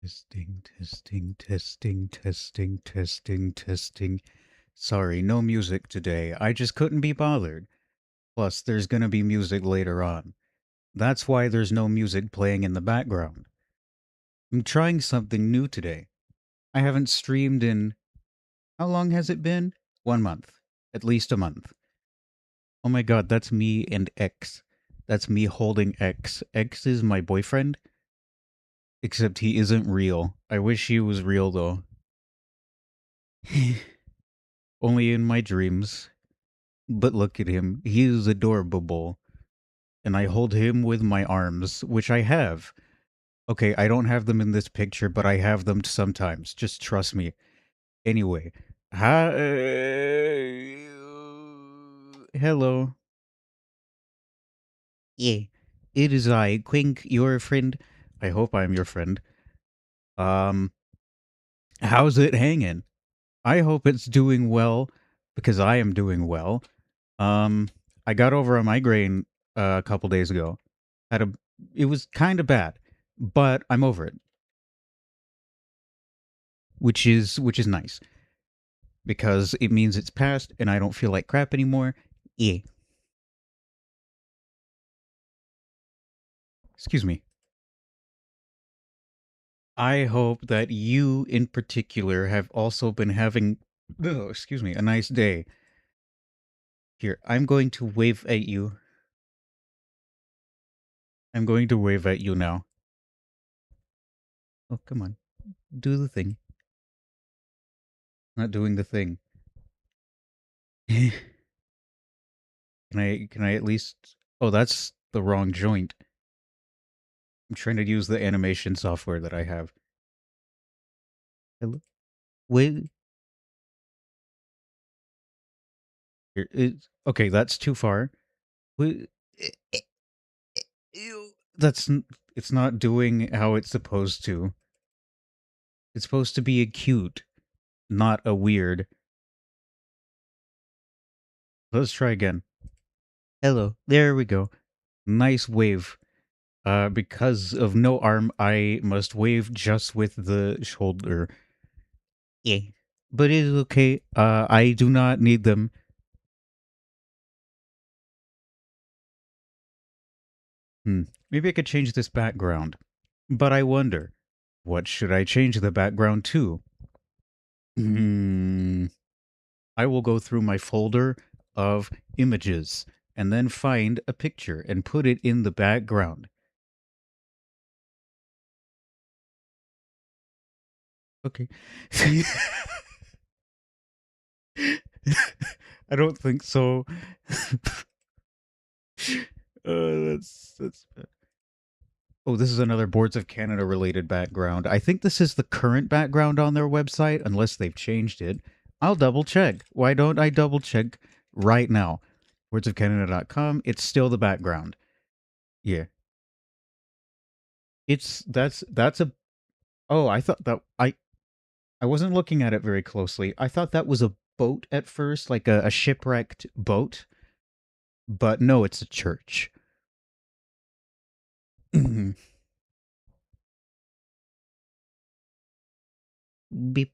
Testing, testing, testing, testing, testing, testing. Sorry, no music today. I just couldn't be bothered. Plus, there's gonna be music later on. That's why there's no music playing in the background. I'm trying something new today. I haven't streamed in. How long has it been? 1 month. At least a month. Oh my god, that's me and X. That's me holding X. X is my boyfriend. Except he isn't real. I wish he was real though. Only in my dreams. But look at him. He is adorable. And I hold him with my arms, which I have. Okay, I don't have them in this picture, but I have them sometimes. Just trust me. Anyway. Hi. Hello. Yeah. It is I, Quink, your friend. I hope I'm your friend. Um, how's it hanging? I hope it's doing well, because I am doing well. Um, I got over a migraine a couple days ago. Had a It was kind of bad, but I'm over it, which is nice because it means it's past and I don't feel like crap anymore. Yeah. Excuse me. I hope that you in particular have also been having excuse me, a nice day. Here, I'm going to wave at you. I'm going to wave at you now. Oh, come on. Do the thing. Not doing the thing. Can I at least? Oh, that's the wrong joint. I'm trying to use the animation software that I have. Hello? Wait. Okay, that's too far. Wait, ew, it's not doing how it's supposed to. It's supposed to be a cute, not a weird. Let's try again. Hello. There we go. Nice wave. Because of no arm, I must wave just with the shoulder. Yeah. But it is okay. I do not need them. Maybe I could change this background. But I wonder, what should I change the background to? Hmm. I will go through my folder of images and then find a picture and put it in the background. Okay. I don't think so. That's bad. Oh, this is another Boards of Canada related background. I think this is the current background on their website, unless they've changed it. I'll double check. Why don't I double check right now? Boardsofcanada.com. It's still the background. Yeah. That's a Oh, I thought that I wasn't looking at it very closely. I thought that was a boat at first, like a shipwrecked boat. But no, it's a church. Beep.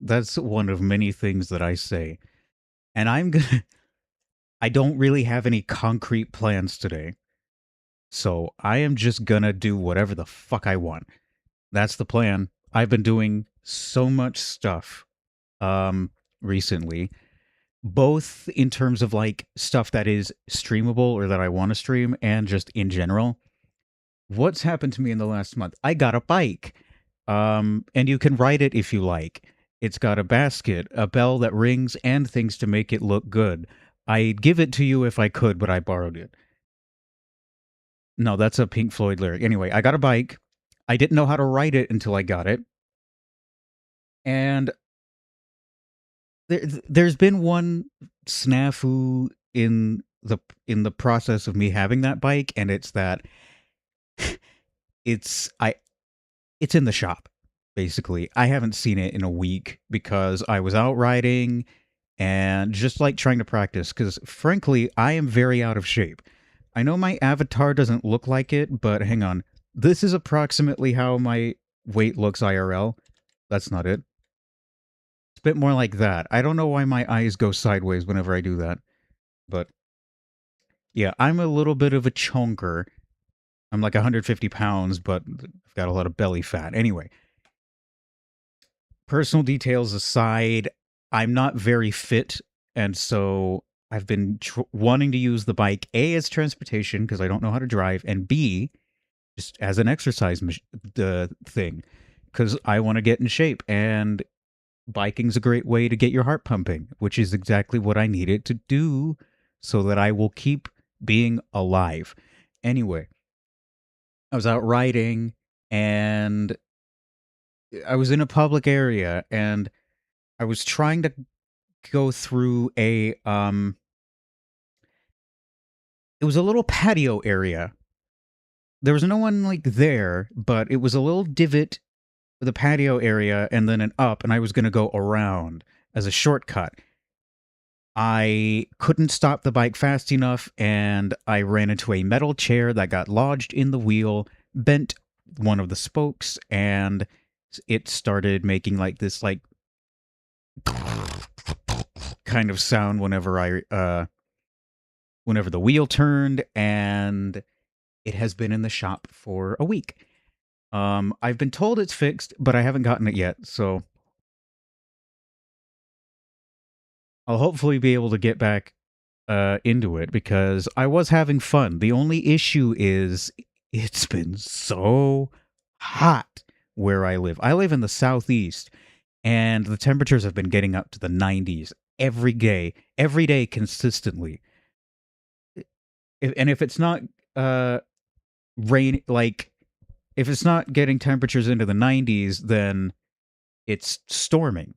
That's one of many things that I say. And I don't really have any concrete plans today. So I am just gonna do whatever the fuck I want. That's the plan. I've been doing so much stuff recently, both in terms of like stuff that is streamable or that I want to stream and just in general. What's happened to me in the last month? I got a bike. And you can ride it if you like. It's got a basket, a bell that rings, and things to make it look good. I'd give it to you if I could, but I borrowed it. No, that's a Pink Floyd lyric. Anyway, I got a bike. I didn't know how to ride it until I got it. And there's been one snafu in the process of me having that bike, and it's that it's I it's in the shop. Basically, I haven't seen it in a week because I was out riding and just like trying to practice. Because frankly, I am very out of shape. I know my avatar doesn't look like it, but hang on. This is approximately how my weight looks IRL. That's not it. It's a bit more like that. I don't know why my eyes go sideways whenever I do that. But yeah, I'm a little bit of a chonker. I'm like 150 pounds, but I've got a lot of belly fat. Anyway, personal details aside, I'm not very fit. And so I've been wanting to use the bike, A, as transportation because I don't know how to drive, and B, just as an exercise thing because I want to get in shape. And biking's a great way to get your heart pumping, which is exactly what I needed to do so that I will keep being alive. Anyway, I was out riding and I was in a public area and I was trying to go through it was a little patio area. There was no one like there, but it was a little divot with a patio area and then an up, and I was going to go around as a shortcut. I couldn't stop the bike fast enough, and I ran into a metal chair that got lodged in the wheel, bent one of the spokes, and it started making like this like kind of sound whenever the wheel turned, and it has been in the shop for a week. I've been told it's fixed, but I haven't gotten it yet, so I'll hopefully be able to get back into it because I was having fun. The only issue is it's been so hot where I live. I live in the southeast, and the temperatures have been getting up to the 90s every day consistently. And if it's not rain, like if it's not getting temperatures into the 90s, then it's storming.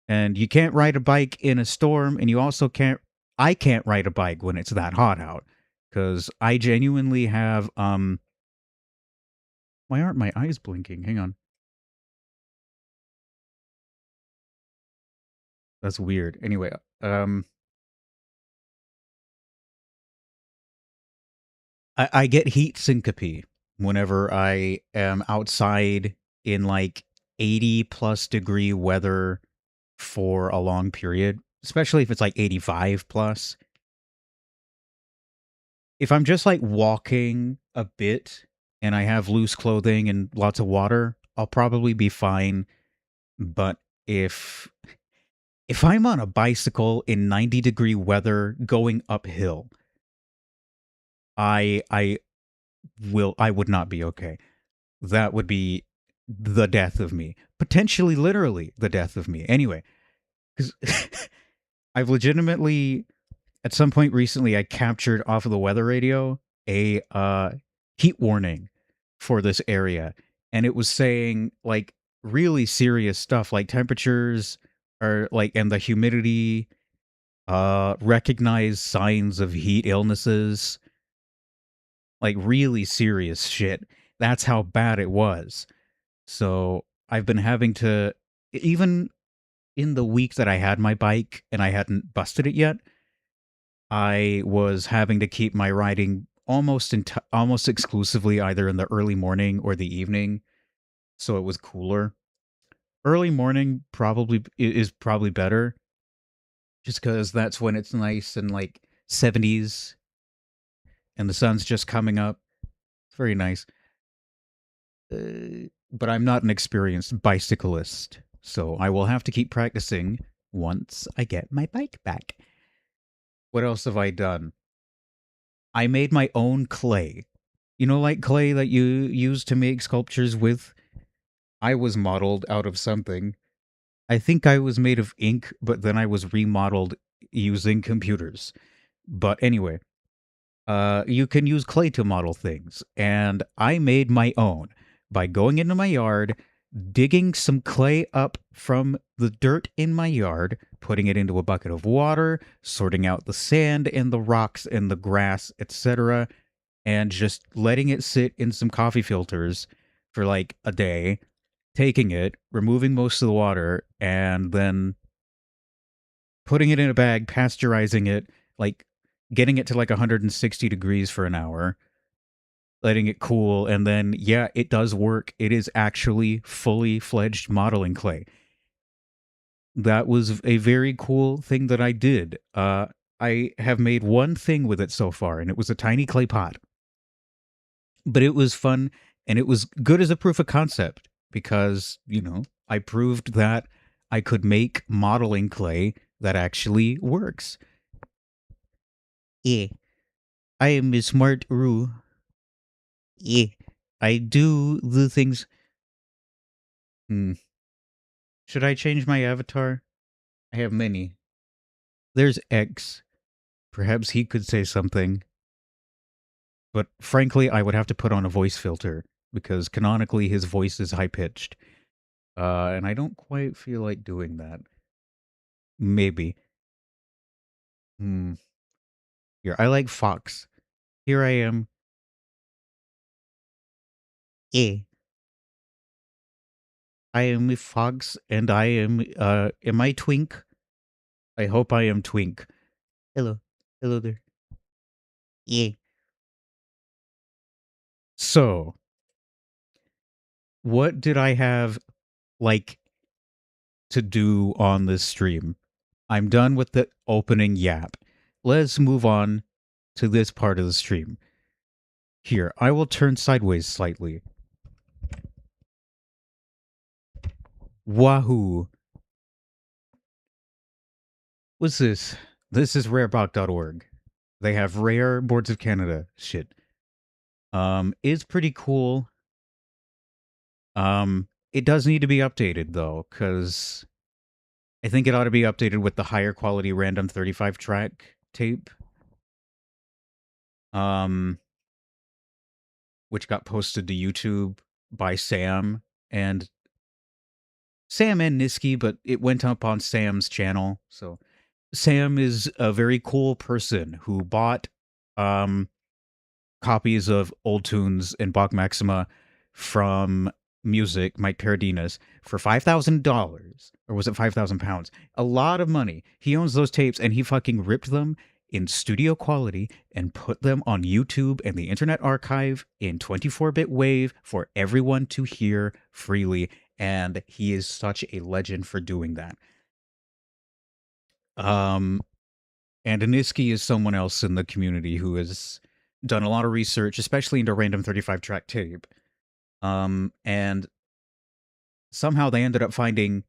And you can't ride a bike in a storm, and you also can't I can't ride a bike when it's that hot out cuz I genuinely have why aren't my eyes blinking? Hang on. That's weird. Anyway, I get heat syncope whenever I am outside in like 80 plus degree weather for a long period, especially if it's like 85 plus. If I'm just like walking a bit and I have loose clothing and lots of water, I'll probably be fine. But if if I'm on a bicycle in 90-degree weather going uphill, I I would not be okay. That would be the death of me. Potentially literally the death of me. Anyway, cuz I've legitimately at some point recently I captured off of the weather radio a heat warning for this area, and it was saying like really serious stuff like temperatures are like and the humidity, recognize signs of heat illnesses, like really serious shit. That's how bad it was. So I've been having to even in the week that I had my bike and I hadn't busted it yet, I was having to keep my riding almost exclusively either in the early morning or the evening, so it was cooler. Early morning is probably better, just because that's when it's nice and like 70s and the sun's just coming up. It's very nice. But I'm not an experienced bicyclist, so I will have to keep practicing once I get my bike back. What else have I done? I made my own clay. You know, like clay that you use to make sculptures with? I was modeled out of something. I think I was made of ink, but then I was remodeled using computers. But anyway, you can use clay to model things. And I made my own by going into my yard, digging some clay up from the dirt in my yard, putting it into a bucket of water, sorting out the sand and the rocks and the grass, etc., and just letting it sit in some coffee filters for like a day, taking it, removing most of the water, and then putting it in a bag, pasteurizing it, like getting it to like 160 degrees for an hour, letting it cool, and then yeah, it does work. It is actually fully fledged modeling clay. That was a very cool thing that I did. I have made one thing with it so far, and it was a tiny clay pot. But it was fun, and it was good as a proof of concept because, I proved that I could make modeling clay that actually works. Yeah, I am a smart Roo. Yeah, I do the things. Hmm. Should I change my avatar? I have many. There's X. Perhaps he could say something. But frankly, I would have to put on a voice filter because canonically his voice is high pitched. And I don't quite feel like doing that. Maybe. Hmm. Here, I like Fox. Here I am. Eh. I am a Fox and I am I Twink? I hope I am Twink. Hello. Hello there. Yeah. So, what did I have, like, to do on this stream? I'm done with the opening yap. Let's move on to this part of the stream. Here, I will turn sideways slightly. Wahoo. What's this? This is rarebot.org. They have rare Boards of Canada shit. It's pretty cool. It does need to be updated though, because I think it ought to be updated with the higher quality random 35 track tape. Um, which got posted to YouTube by and Sam and Niski, but it went up on Sam's channel. So Sam is a very cool person who bought copies of old tunes and Bach Maxima from Music, Mike Paradinas, for $5,000. Or was it £5,000? A lot of money. He owns those tapes and he fucking ripped them in studio quality and put them on YouTube and the Internet Archive in 24-bit wave for everyone to hear freely. And he is such a legend for doing that. And Aniski is someone else in the community who has done a lot of research, especially into random 35 track tape. And somehow they ended up finding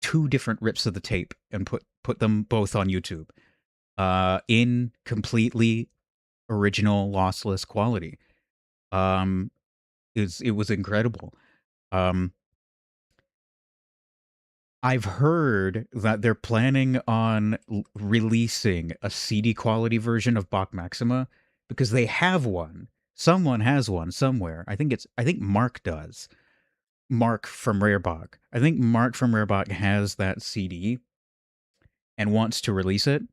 two different rips of the tape and put them both on YouTube in completely original lossless quality. It was incredible. I've heard that they're planning on releasing a CD quality version of Bach Maxima because they have one. Someone has one somewhere. I think Mark does. Mark from Rarebach. I think Mark from Rarebach has that CD and wants to release it,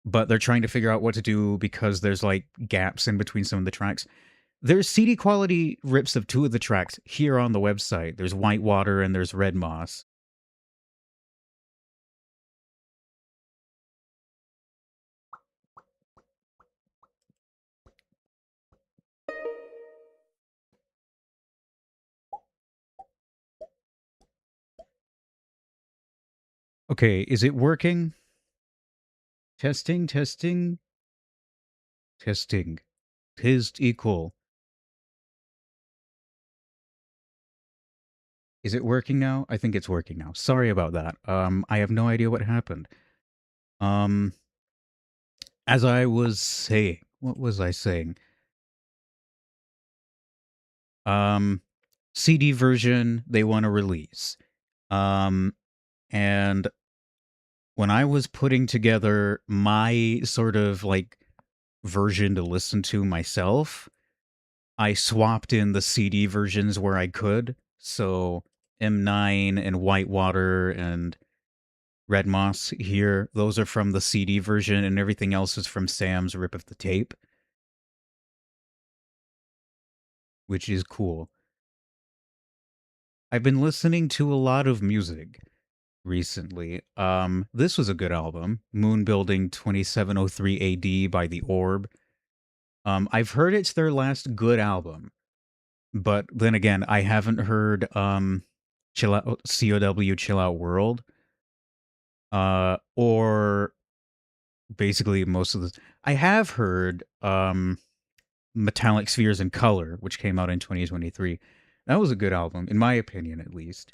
but they're trying to figure out what to do because there's like gaps in between some of the tracks. There's CD quality rips of two of the tracks here on the website. There's Whitewater and there's Red Moss. Okay, is it working? Testing, testing, testing. Test equal. Is it working now? I think it's working now. Sorry about that. I have no idea what happened. Um, as I was saying, what was I saying? CD version they want to release. And when I was putting together my sort of like version to listen to myself, I swapped in the CD versions where I could. So M9 and Whitewater and Red Moss here, those are from the CD version, and everything else is from Sam's rip of the tape, which is cool. I've been listening to a lot of music recently. This was a good album, Moon Building 2703 AD by The Orb. I've heard it's their last good album, but then again, I haven't heard Chill Out COW Chill Out World, or basically most of the. I have heard Metallic Spheres in Color, which came out in 2023. That was a good album, in my opinion, at least.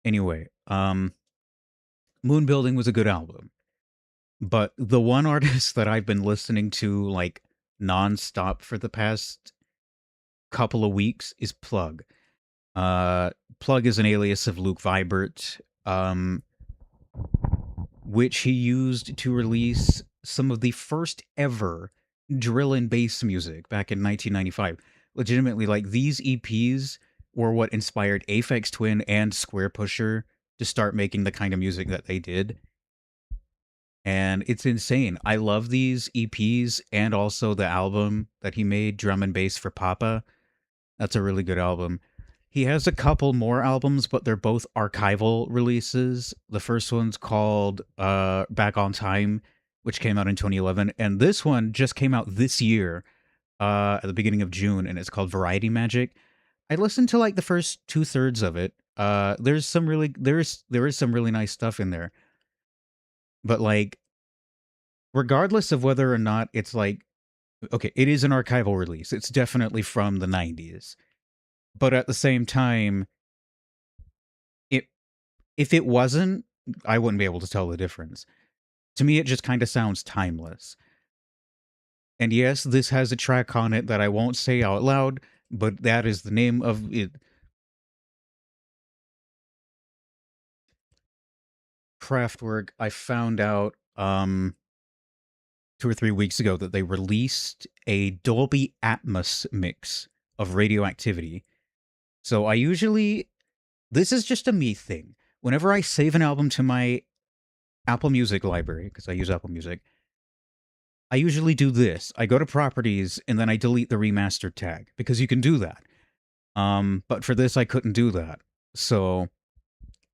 Anyway, Moon Building was a good album, but the one artist that I've been listening to like nonstop for the past couple of weeks is Plug. Uh, Plug is an alias of Luke Vibert, which he used to release some of the first ever drill and bass music back in 1995. Legitimately, like these EPs were what inspired Aphex Twin and Square Pusher to start making the kind of music that they did. And it's insane. I love these EPs and also the album that he made, Drum and Bass for Papa. That's a really good album. He has a couple more albums, but they're both archival releases. The first one's called Back on Time, which came out in 2011, and this one just came out this year, at the beginning of June, and it's called Variety Magic. I listened to like the first 2/3 of it. There is some really nice stuff in there, but like regardless of whether or not it's like okay, it is an archival release. It's definitely from the 90s, but at the same time, it if it wasn't, I wouldn't be able to tell the difference. To me, it just kind of sounds timeless. And yes, this has a track on it that I won't say out loud, but that is the name of it. Kraftwerk, I found out 2 or 3 weeks ago that they released a Dolby Atmos mix of Radioactivity. So I usually, this is just a me thing. Whenever I save an album to my Apple Music library, because I use Apple Music, I usually do this. I go to properties and then I delete the remastered tag because you can do that. But for this, I couldn't do that. So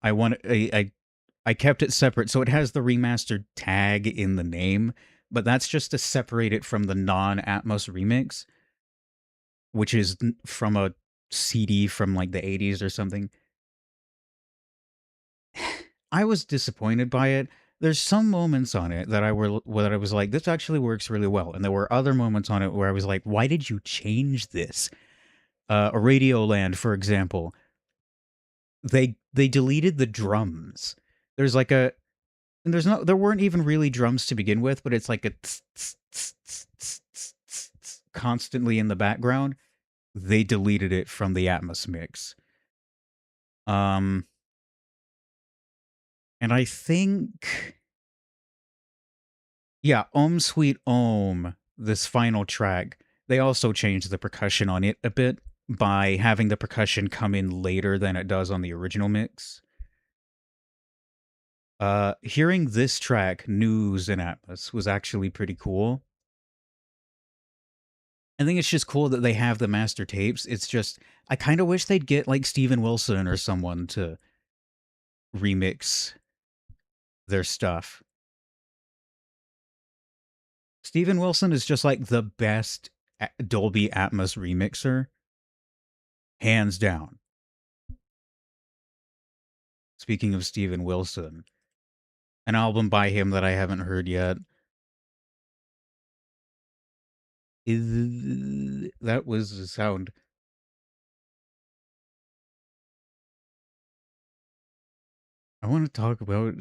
I kept it separate. So it has the remastered tag in the name, but that's just to separate it from the non-Atmos remix, which is from a CD from like the 80s or something. I was disappointed by it. There's some moments on it that I was like, this actually works really well, and there were other moments on it where I was like, why did you change this? A Radioland, for example, they deleted the drums. There's like a and there weren't even really drums to begin with, but it's like a constantly in the background. They deleted it from the Atmos mix. Um, and I think yeah, Om Sweet Om, this final track, they also changed the percussion on it a bit by having the percussion come in later than it does on the original mix. Hearing this track, News in Atmos, was actually pretty cool. I think it's just cool that they have the master tapes. It's just, I kind of wish they'd get like Steven Wilson or someone to remix their stuff. Steven Wilson is just like the best Dolby Atmos remixer, hands down. Speaking of Steven Wilson, an album by him that I haven't heard yet is that was the sound. I want to talk about.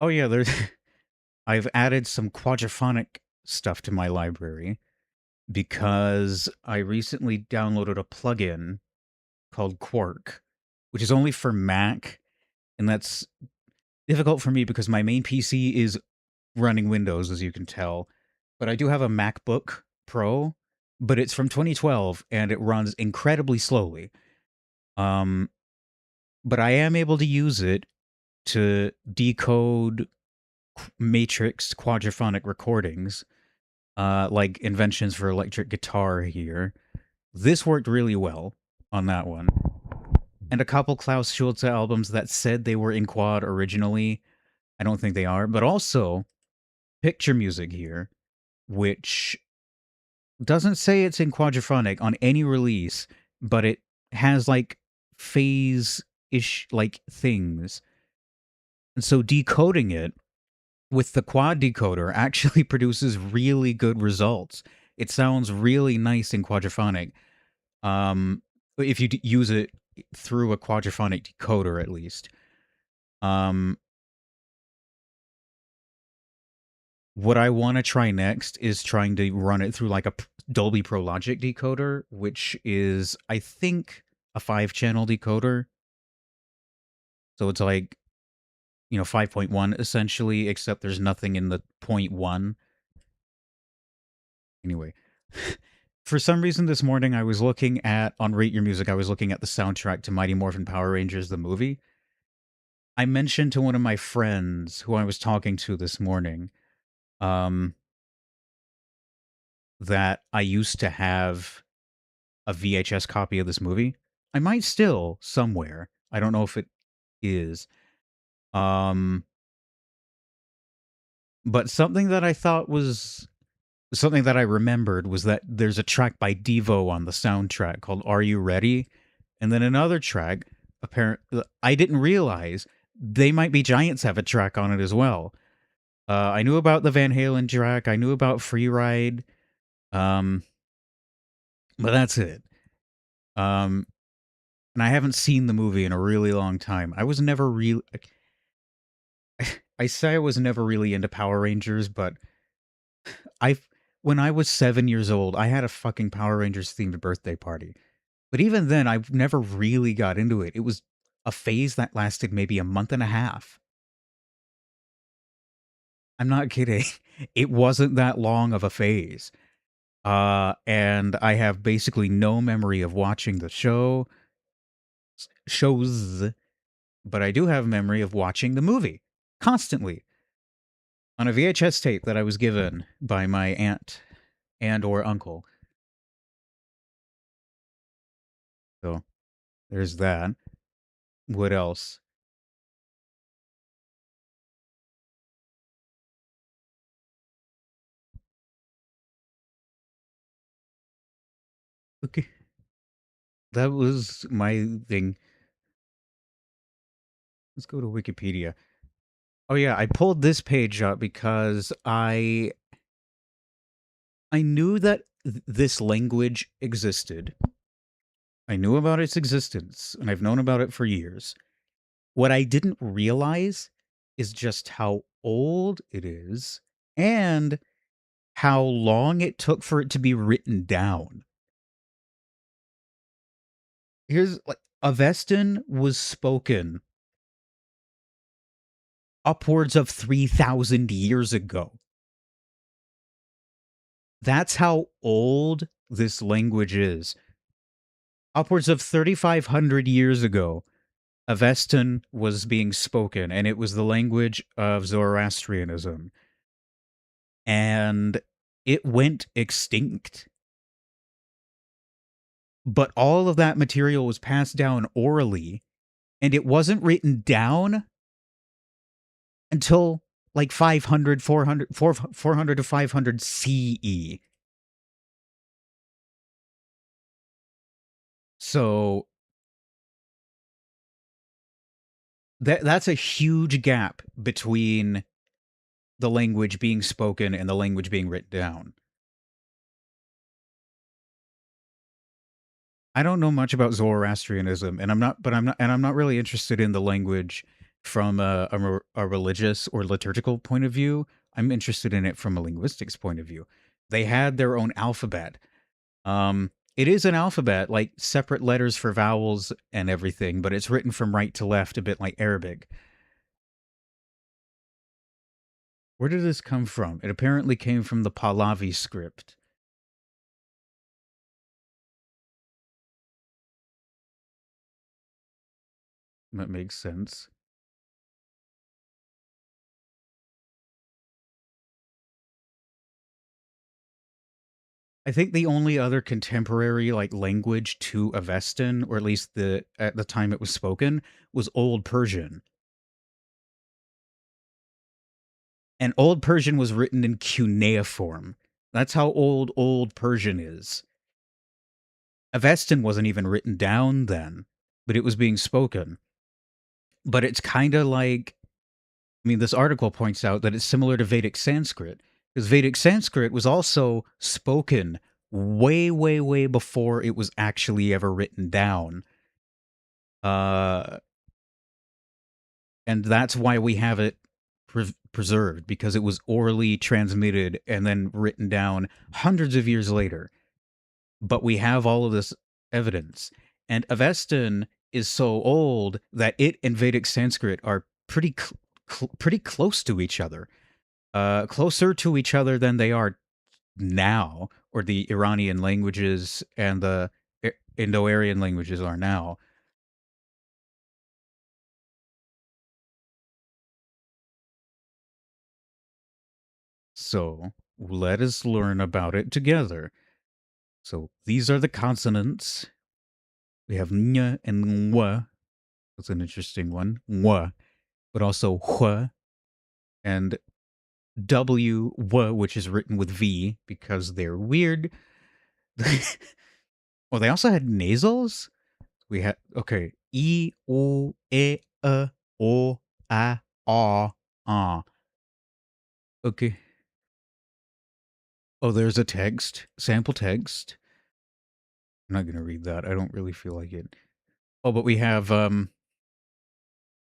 Oh yeah, there's. I've added some quadraphonic stuff to my library because I recently downloaded a plugin called Quark, which is only for Mac, and that's difficult for me because my main PC is running Windows, as you can tell. But I do have a MacBook Pro, but it's from 2012 and it runs incredibly slowly. Um, but I am able to use it to decode matrix quadraphonic recordings, like Inventions for Electric Guitar here. This worked really well on that one. And a couple Klaus Schulze albums that said they were in quad originally. I don't think they are, but also picture music here. which doesn't say it's in quadraphonic on any release, but it has like phase-ish like things. And so decoding it with the quad decoder actually produces really good results. It sounds really nice in quadraphonic. Um, if you use it through a quadraphonic decoder, at least. Um, what I want to try next is trying to run it through like a Dolby Pro Logic decoder, which is, I think, a 5-channel decoder. So it's like, 5.1 essentially, except there's nothing in the point 0.1. Anyway, for some reason this morning I was looking at, on Rate Your Music, I was looking at the soundtrack to Mighty Morphin Power Rangers, the movie. I mentioned to one of my friends who I was talking to this morning, um, that I used to have a VHS copy of this movie. I might still somewhere. I don't know if it is. Um, but something that I remembered was that there's a track by Devo on the soundtrack called Are You Ready? And then another track, I didn't realize They Might Be Giants have a track on it as well. I knew about the Van Halen track. I knew about Free Ride. Um, but that's it. And I haven't seen the movie in a really long time. I was never really. I say I was never really into Power Rangers, but I, when I was 7 years old, I had a fucking Power Rangers themed birthday party. But even then, I never really got into it. It was a phase that lasted maybe a month and a half. I'm not kidding. It wasn't that long of a phase. And I have basically no memory of watching the shows, but I do have memory of watching the movie constantly on a VHS tape that I was given by my aunt and or uncle. So there's that. What else? Okay, that was my thing. Let's go to Wikipedia. Oh yeah, I pulled this page up because I knew that this language existed. I knew about its existence, and I've known about it for years. What I didn't realize is just how old it is and how long it took for it to be written down. Here's like Avestan was spoken upwards of 3,000 years ago. That's how old this language is. Upwards of 3,500 years ago, Avestan was being spoken, and it was the language of Zoroastrianism. And it went extinct. But all of that material was passed down orally, and it wasn't written down until like 500, 400 to 500 CE. So that's a huge gap between the language being spoken and the language being written down. I don't know much about Zoroastrianism, and I'm not really interested in the language from a religious or liturgical point of view. I'm interested in it from a linguistics point of view. They had their own alphabet. It is an alphabet, like separate letters for vowels and everything, but it's written from right to left, a bit like Arabic. Where did this come from? It apparently came from the Pahlavi script. That makes sense. I think the only other contemporary like language to Avestan, or at least at the time it was spoken, was Old Persian. And Old Persian was written in cuneiform. That's how old Persian is. Avestan wasn't even written down then, but it was being spoken. But it's kind of like, I mean, this article points out that it's similar to Vedic Sanskrit, because Vedic Sanskrit was also spoken way, way, way before it was actually ever written down. And that's why we have it preserved, because it was orally transmitted and then written down hundreds of years later. But we have all of this evidence. And Avestan is so old that it and Vedic Sanskrit are pretty close to each other. Closer to each other than they are now, or the Iranian languages and the Indo-Aryan languages are now. So let us learn about it together. So these are the consonants. We have ñ and w. That's an interesting one. W, but also hua and w, which is written with v because they're weird. Oh, they also had nasals. We had okay. E, o, e, o, a, ah. Okay. Oh, there's a text, sample text. I'm not gonna read that. I don't really feel like it. Oh, but we have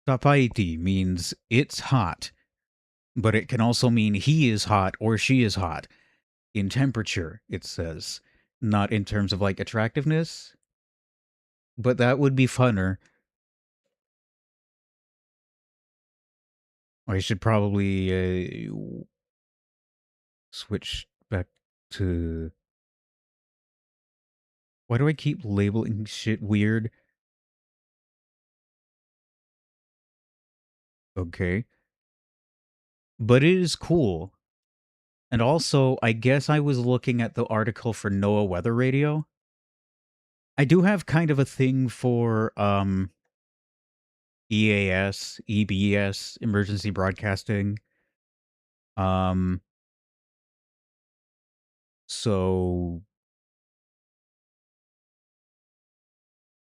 tapaiti means it's hot, but it can also mean he is hot or she is hot in temperature, it says. Not in terms of like attractiveness, but that would be funner. I should probably switch back to. Why do I keep labeling shit weird? Okay. But it is cool. And also, I guess I was looking at the article for NOAA Weather Radio. I do have kind of a thing for EAS, EBS, emergency broadcasting. So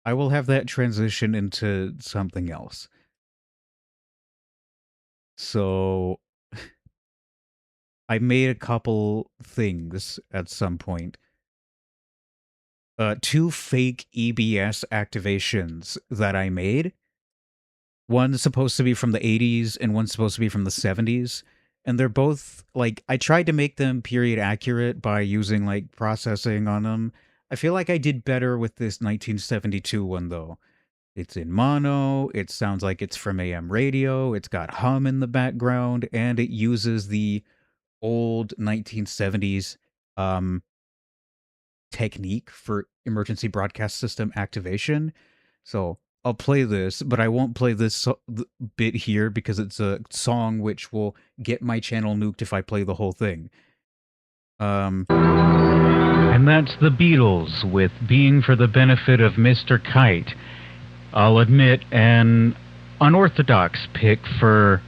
I will have that transition into something else. So I made a couple things at some point. 2 fake EBS activations that I made. One's supposed to be from the 80s and one's supposed to be from the 70s. And they're both, like, I tried to make them period accurate by using, like, processing on them. I feel like I did better with this 1972 one, though. It's in mono, it sounds like it's from AM radio, it's got hum in the background, and it uses the old 1970s technique for emergency broadcast system activation. So I'll play this, but I won't play this bit here because it's a song which will get my channel nuked if I play the whole thing. And that's the Beatles with Being for the Benefit of Mr. Kite. I'll admit, an unorthodox pick for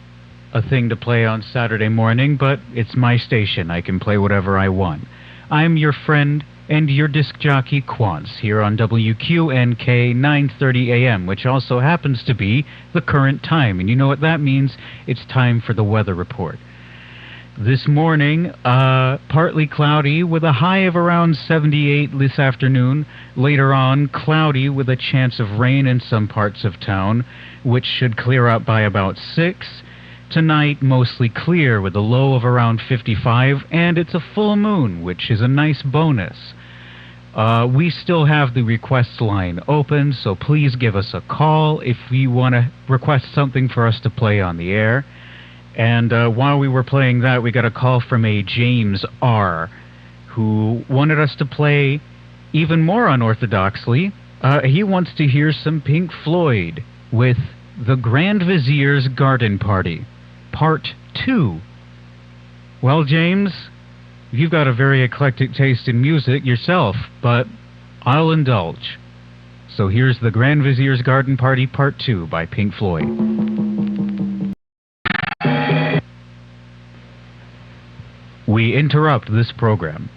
a thing to play on Saturday morning, but it's my station. I can play whatever I want. I'm your friend and your disc jockey Quants here on WQNK 9:30 a.m., which also happens to be the current time. And you know what that means? It's time for the weather report. This morning, partly cloudy with a high of around 78 this afternoon. Later on, cloudy with a chance of rain in some parts of town, which should clear up by about 6. Tonight, mostly clear with a low of around 55, and it's a full moon, which is a nice bonus. We still have the request line open, so please give us a call if you want to request something for us to play on the air. And while we were playing that, we got a call from a James R., who wanted us to play even more unorthodoxly. He wants to hear some Pink Floyd with The Grand Vizier's Garden Party, Part 2. Well, James, you've got a very eclectic taste in music yourself, but I'll indulge. So here's The Grand Vizier's Garden Party, Part 2 by Pink Floyd. We We interrupt this program.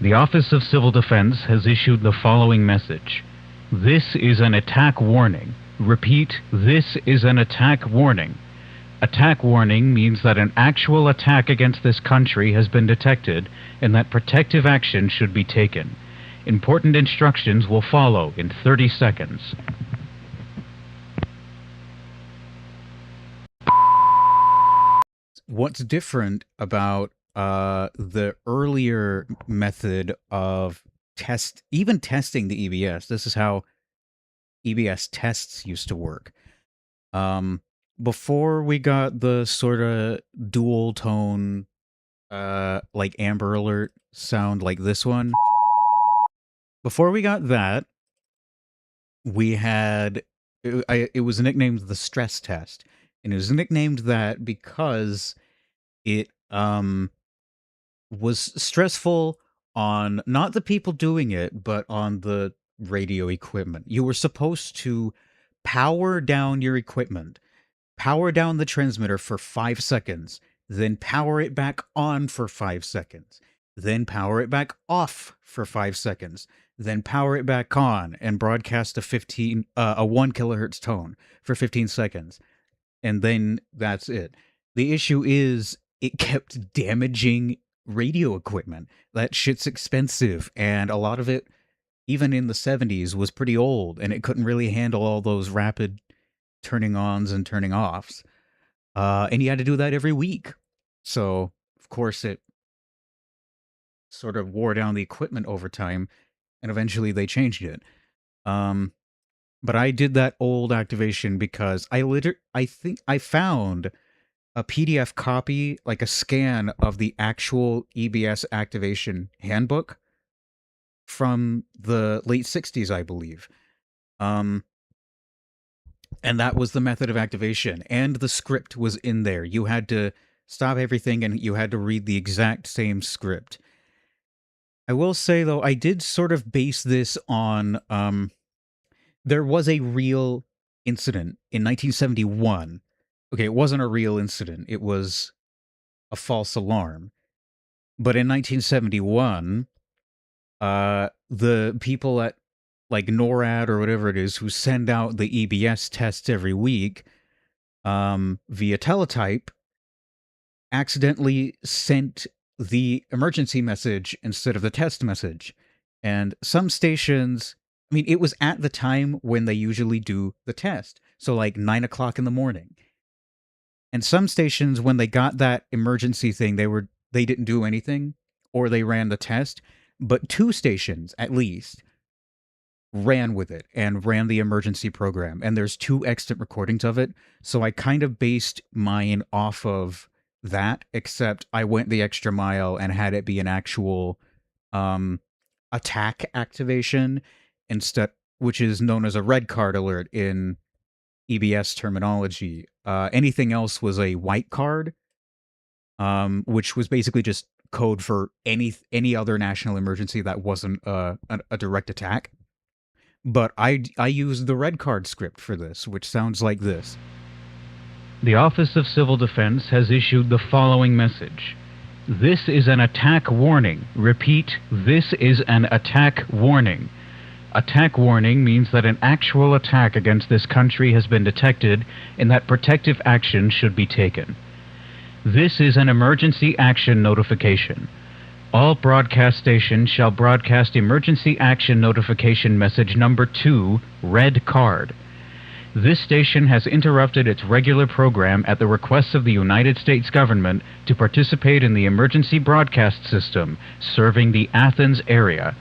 The Office of Civil Defense has issued the following message. This is an attack warning. Repeat, this is an attack warning. Attack warning means that an actual attack against this country has been detected and that protective action should be taken. Important instructions will follow in 30 seconds. What's different about the earlier method of testing the EBS? This is how EBS tests used to work. Before we got the sort of dual tone, like Amber Alert sound like this one, before we got that, we had it was nicknamed the stress test, and it was nicknamed that because it was stressful on not the people doing it, but on the radio equipment. You were supposed to power down your equipment, power down the transmitter for 5 seconds, then power it back on for 5 seconds, then power it back off for 5 seconds, then power it back on and broadcast a 1 kilohertz tone for 15 seconds. And then that's it. The issue is it kept damaging radio equipment. That shit's expensive, and a lot of it, even in the 70s, was pretty old, and it couldn't really handle all those rapid turning ons and turning offs. And you had to do that every week. So, of course, it sort of wore down the equipment over time, and eventually they changed it. But I did that old activation because I think I found a PDF copy, like a scan of the actual EBS activation handbook from the late 60s, I believe. And that was the method of activation, and the script was in there. You had to stop everything and you had to read the exact same script. I will say, though, I did sort of base this on there was a real incident in 1971. Okay, it wasn't a real incident. It was a false alarm. But in 1971, the people at like NORAD or whatever it is who send out the EBS tests every week via teletype accidentally sent the emergency message instead of the test message. And some stations, I mean, it was at the time when they usually do the test. So like 9 o'clock in the morning. And some stations, when they got that emergency thing, they didn't do anything, or they ran the test. But 2 stations, at least, ran with it and ran the emergency program. And there's 2 extant recordings of it. So I kind of based mine off of that, except I went the extra mile and had it be an actual attack activation instead, which is known as a red card alert in EBS terminology. Anything else was a white card, which was basically just code for any other national emergency that wasn't a direct attack. But I used the red card script for this, which sounds like this. The Office of Civil Defense has issued the following message. This is an attack warning. Repeat, this is an attack warning. Attack warning means that an actual attack against this country has been detected and that protective action should be taken. This is an emergency action notification. All broadcast stations shall broadcast emergency action notification message number 2, red card. This station has interrupted its regular program at the request of the United States government to participate in the emergency broadcast system serving the Athens area.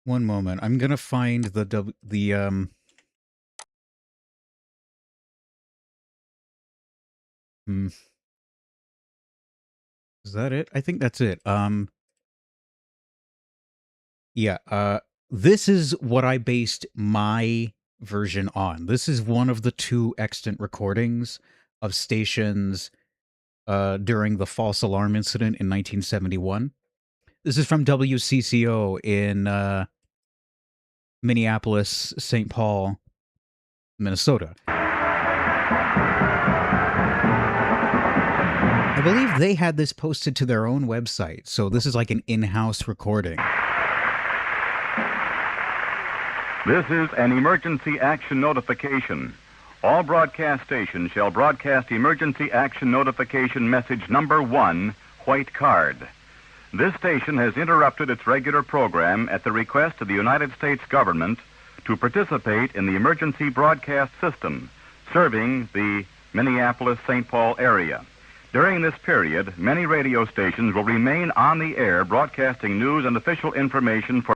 One moment. I'm going to find Is that it? I think that's it. Yeah, this is what I based my version on. This is one of the 2 extant recordings of stations during the false alarm incident in 1971. This is from WCCO in Minneapolis, St. Paul, Minnesota. I believe they had this posted to their own website, so this is like an in-house recording. This is an emergency action notification. All broadcast stations shall broadcast emergency action notification message number 1, white card. This station has interrupted its regular program at the request of the United States government to participate in the emergency broadcast system serving the Minneapolis-St. Paul area. During this period, many radio stations will remain on the air broadcasting news and official information for...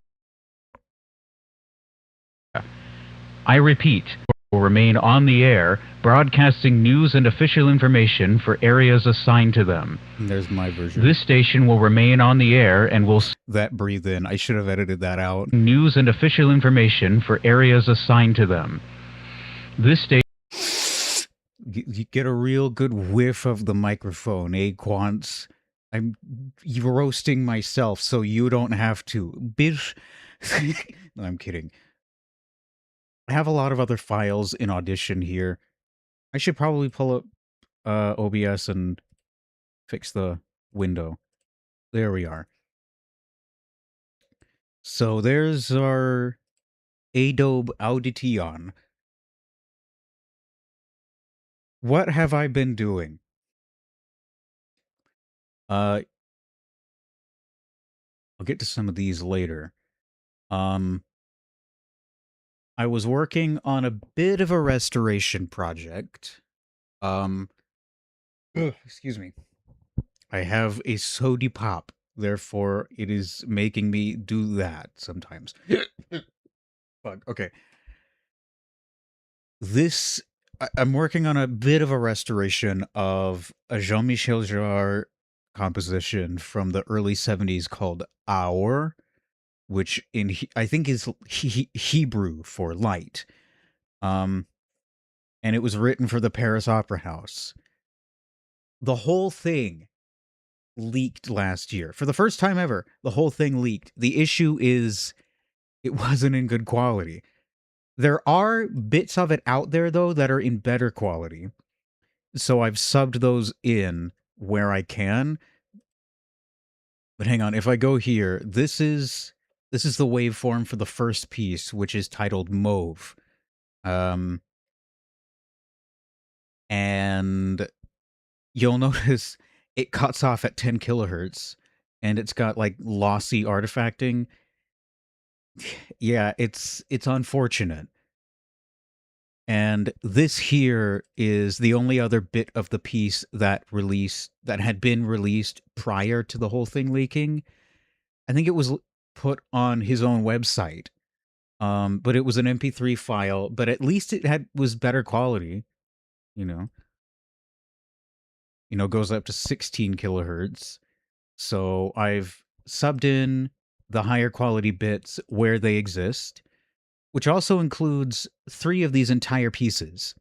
I repeat, will remain on the air broadcasting news and official information for areas assigned to them. And there's my version. This station will remain on the air and will... That breathe in. I should have edited that out. News and official information for areas assigned to them. This station... You get a real good whiff of the microphone, eh, Quants? I'm roasting myself so you don't have to. Bitch. No, I'm kidding. I have a lot of other files in Audition here. I should probably pull up OBS and fix the window. There we are. So there's our Adobe Audition. What have I been doing? I'll get to some of these later. I was working on a bit of a restoration project. Excuse me. I have a sody pop, therefore it is making me do that sometimes. Fuck, okay. I'm working on a bit of a restoration of a Jean-Michel Jarre composition from the early 70s called Hour, which I think is Hebrew for light. And it was written for the Paris Opera House. The whole thing leaked last year. For the first time ever, the whole thing leaked. The issue is it wasn't in good quality. There are bits of it out there, though, that are in better quality. So I've subbed those in where I can. But hang on, if I go here, this is the waveform for the first piece, which is titled Mauve. And you'll notice it cuts off at 10 kilohertz, and it's got, like, lossy artifacting. Yeah, it's unfortunate. And this here is the only other bit of the piece that had been released prior to the whole thing leaking. I think it was put on his own website, but it was an MP3 file. But at least it was better quality, you know. Goes up to 16 kilohertz. So I've subbed in the higher quality bits where they exist, which also includes 3 of these entire pieces.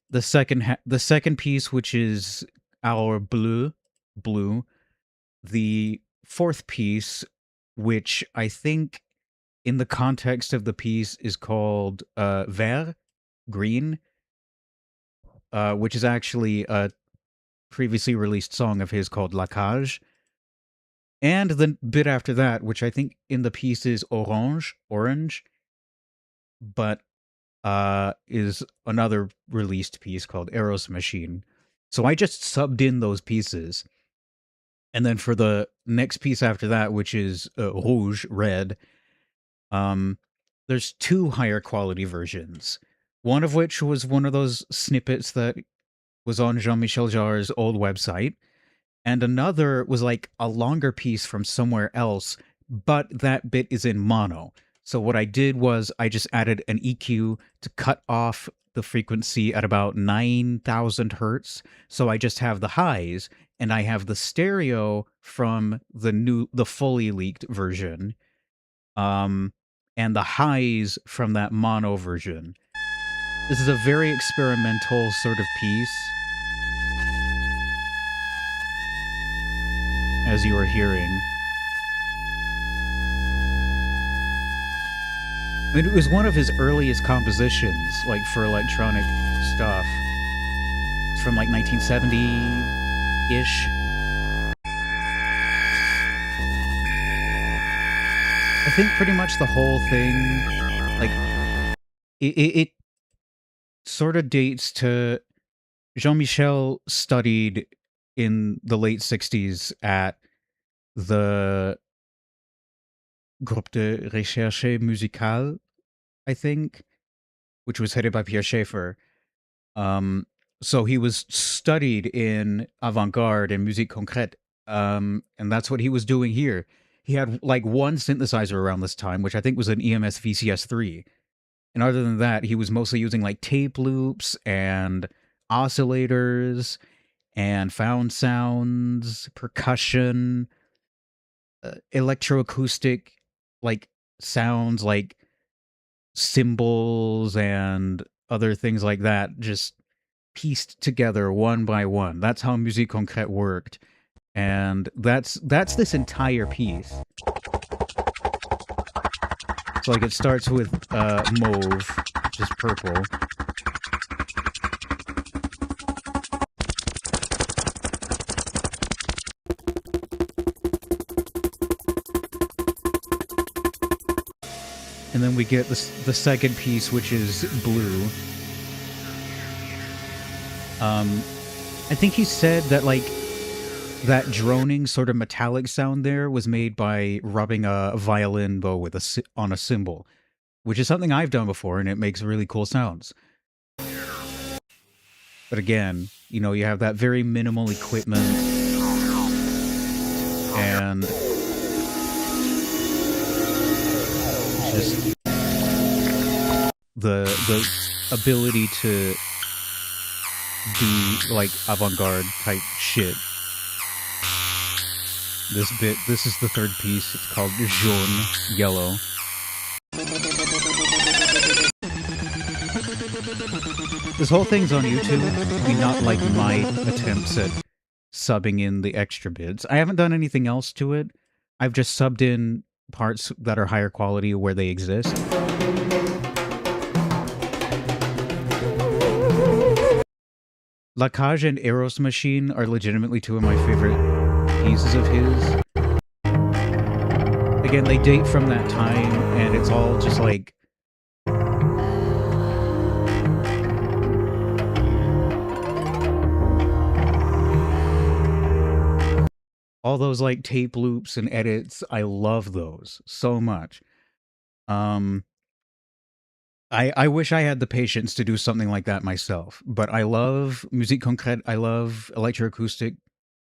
The second piece, which is our bleu, the 4th piece, which I think in the context of the piece is called vert, green, which is actually a previously released song of his called La Cage. And the bit after that, which I think in the piece is orange, but is another released piece called Eros Machine. So I just subbed in those pieces. And then for the next piece after that, which is Rouge, red, there's 2 higher quality versions. One of which was one of those snippets that was on Jean-Michel Jarre's old website. And another was like a longer piece from somewhere else, but that bit is in mono. So what I did was I just added an EQ to cut off the frequency at about 9,000 hertz. So I just have the highs, and I have the stereo from the fully leaked version, and the highs from that mono version. This is a very experimental sort of piece, as you are hearing. And it was one of his earliest compositions, like for electronic stuff. It's from like 1970, ish. I think pretty much the whole thing, like, it sort of dates to Jean-Michel studied in the late 60s at the Groupe de Recherche Musicale, I think, which was headed by Pierre Schaeffer. So he was studied in avant-garde and musique concrète, and that's what he was doing here. He had like one synthesizer around this time, which I think was an EMS VCS3. And other than that, he was mostly using like tape loops and oscillators and found sounds, percussion, electroacoustic like sounds like cymbals and other things like that, just pieced together one by one. That's how musique concrète worked. And that's this entire piece. So like it starts with mauve, which is purple. And then we get the second piece, which is blue. I think he said that like that droning sort of metallic sound there was made by rubbing a violin bow with on a cymbal, which is something I've done before, and it makes really cool sounds. But again, you know, you have that very minimal equipment, and just the ability to do like avant-garde type shit. This is the third piece. It's called Jaune, yellow. This whole thing's on YouTube. I mean, not like my attempts at subbing in the extra bits. I haven't done anything else to it. I've just subbed in parts that are higher quality where they exist. La Cage and Eros Machine are legitimately two of my favorite pieces of his. Again, they date from that time, and it's all just like all those like tape loops and edits. I love those so much. I wish I had the patience to do something like that myself, but I love musique concrète. I love electroacoustic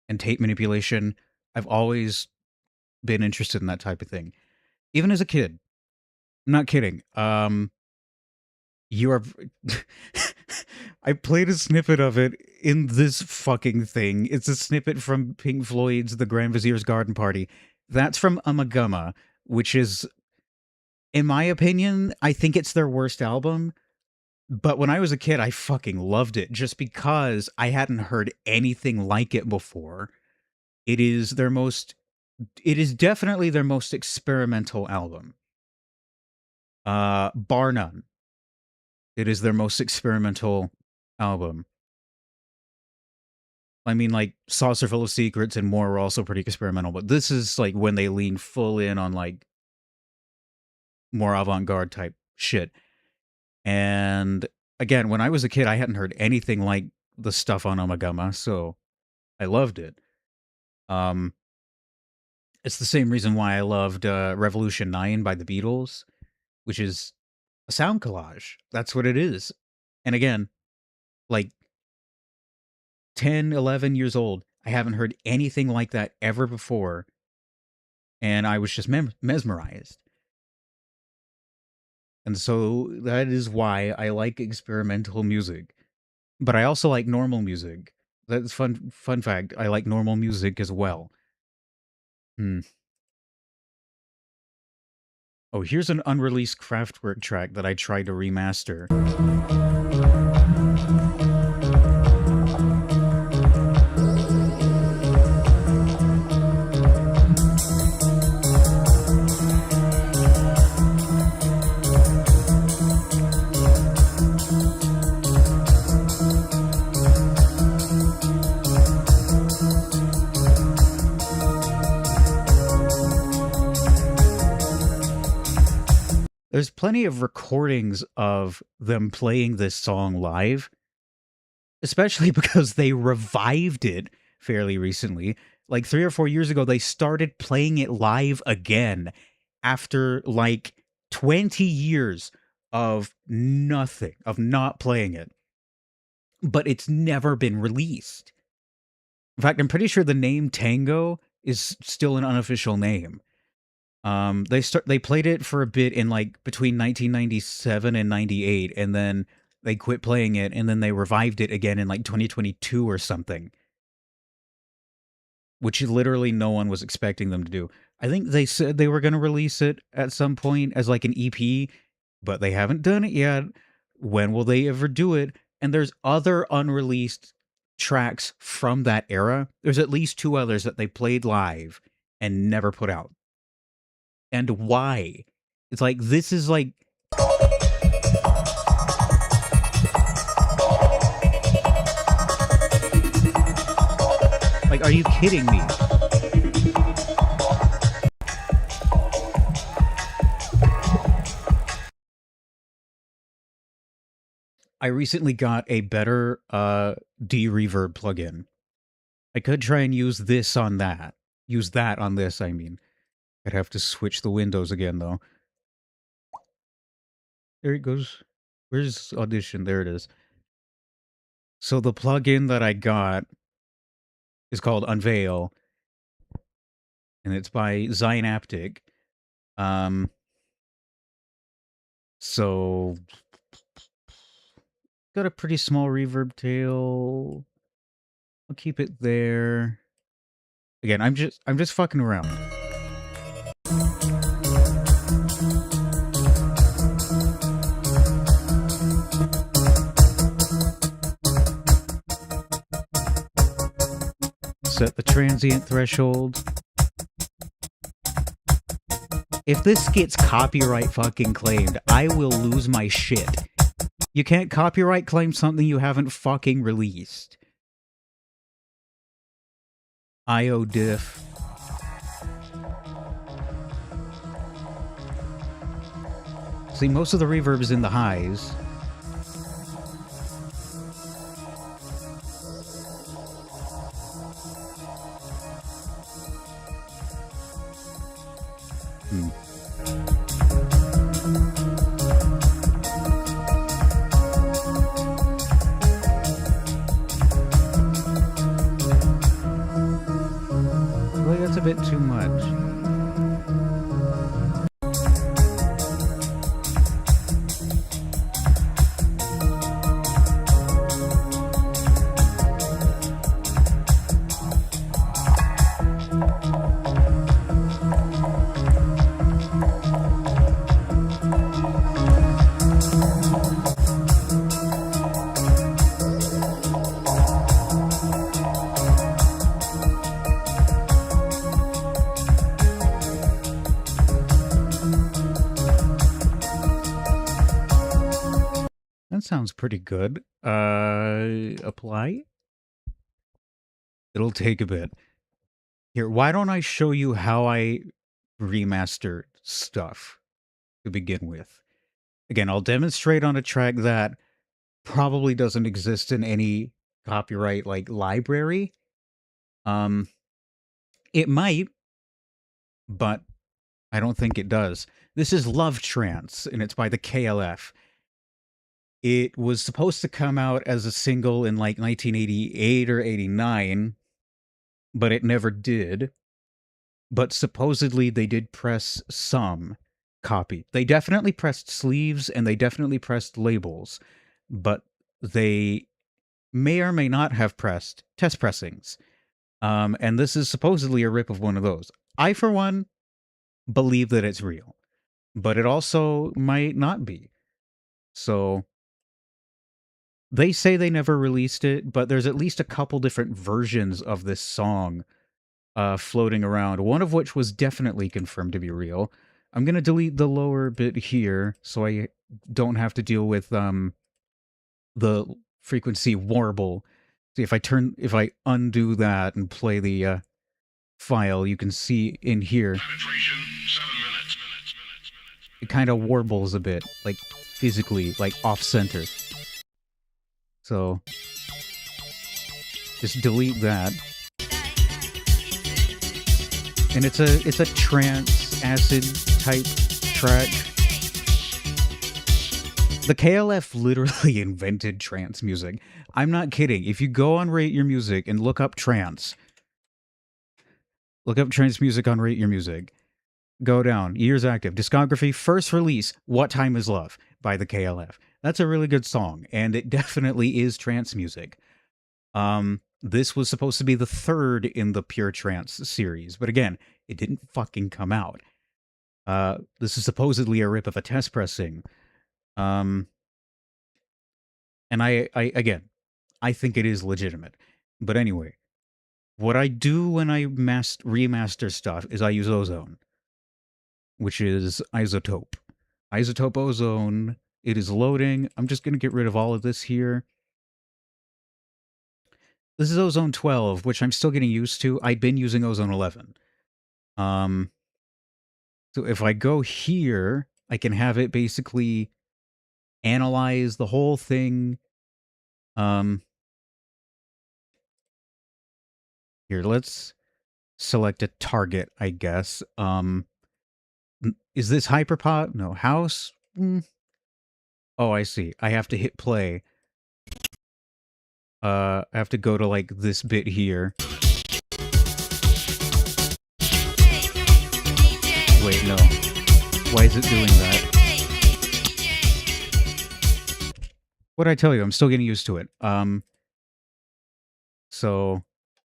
and tape manipulation. I've always been interested in that type of thing, even as a kid. I'm not kidding. You are. I played a snippet of it in this fucking thing. It's a snippet from Pink Floyd's The Grand Vizier's Garden Party. That's from Amagama, which is, in my opinion, I think it's their worst album. But when I was a kid, I fucking loved it just because I hadn't heard anything like it before. It is definitely their most experimental album. Bar none. It is their most experimental album. I mean, like, Saucer Full of Secrets and more were also pretty experimental, but this is, like, when they lean full in on, like, more avant-garde type shit. And, again, when I was a kid, I hadn't heard anything like the stuff on Omagama, so I loved it. It's the same reason why I loved Revolution 9 by the Beatles, which is a sound collage. That's what it is. And again, like 10, 11 years old, I haven't heard anything like that ever before. And I was just mesmerized. And so that is why I like experimental music. But I also like normal music. That's fun fact. I like normal music as well. Oh, here's an unreleased Kraftwerk track that I tried to remaster. there's plenty of recordings of them playing this song live, especially because they revived it fairly recently. Like 3 or 4 years ago, they started playing it live again after like 20 years of nothing, of not playing it. But it's never been released. In fact, I'm pretty sure the name Tango is still an unofficial name. They played it for a bit in like between 1997 and 98, and then they quit playing it, and then they revived it again in like 2022 or something, which literally no one was expecting them to do. I think they said they were going to release it at some point as like an EP, but they haven't done it yet. When will they ever do it? And there's other unreleased tracks from that era. There's at least 2 others that they played live and never put out. And why? It's like, this is like, are you kidding me? I recently got a better de-reverb plugin. I could try and use this on that. Use that on this, I mean. I'd have to switch the windows again, though. There it goes. Where's Audition? There it is. So the plugin that I got is called Unveil, and it's by Zynaptic. So got a pretty small reverb tail. I'll keep it there. Again, I'm just fucking around. Set the transient threshold. If this gets copyright fucking claimed, I will lose my shit. You can't copyright claim something you haven't fucking released. IO diff. See, most of the reverb is in the highs. Well, that's a bit too much. That sounds pretty good. Apply? It'll take a bit. Here, why don't I show you how I remastered stuff to begin with? Again, I'll demonstrate on a track that probably doesn't exist in any copyright, like, library. It might, but I don't think it does. This is Love Trance, and it's by the KLF. It was supposed to come out as a single in like 1988 or 89, but it never did. But supposedly they did press some copy. They definitely pressed sleeves and they definitely pressed labels, but they may or may not have pressed test pressings. And this is supposedly a rip of one of those. I, for one, believe that it's real, but it also might not be. So they say they never released it, but there's at least a couple different versions of this song floating around, one of which was definitely confirmed to be real. I'm going to delete the lower bit here so I don't have to deal with the frequency warble. See, if I undo that and play the file, you can see in here. it kind of warbles a bit, like physically, like off center. So just delete that. And it's a trance acid type track. The KLF literally invented trance music. I'm not kidding. If you go on Rate Your Music and look up trance music on Rate Your Music, go down, years active, discography, first release, What Time Is Love by the KLF. That's a really good song, and it definitely is trance music. This was supposed to be the third in the Pure Trance series, but again, it didn't fucking come out. This is supposedly a rip of a test pressing. And I again, I think it is legitimate. But anyway, what I do when I remaster stuff is I use Ozone, which is Isotope. Isotope Ozone, it is loading. I'm just going to get rid of all of this here. This is Ozone 12, which I'm still getting used to. I'd been using Ozone 11. So if I go here, I can have it basically analyze the whole thing. Here, let's select a target, I guess. Is this Hyperpod? No. House? Oh, I see. I have to hit play. I have to go to, like, this bit here. Wait, no. Why is it doing that? What'd I tell you? I'm still getting used to it. So,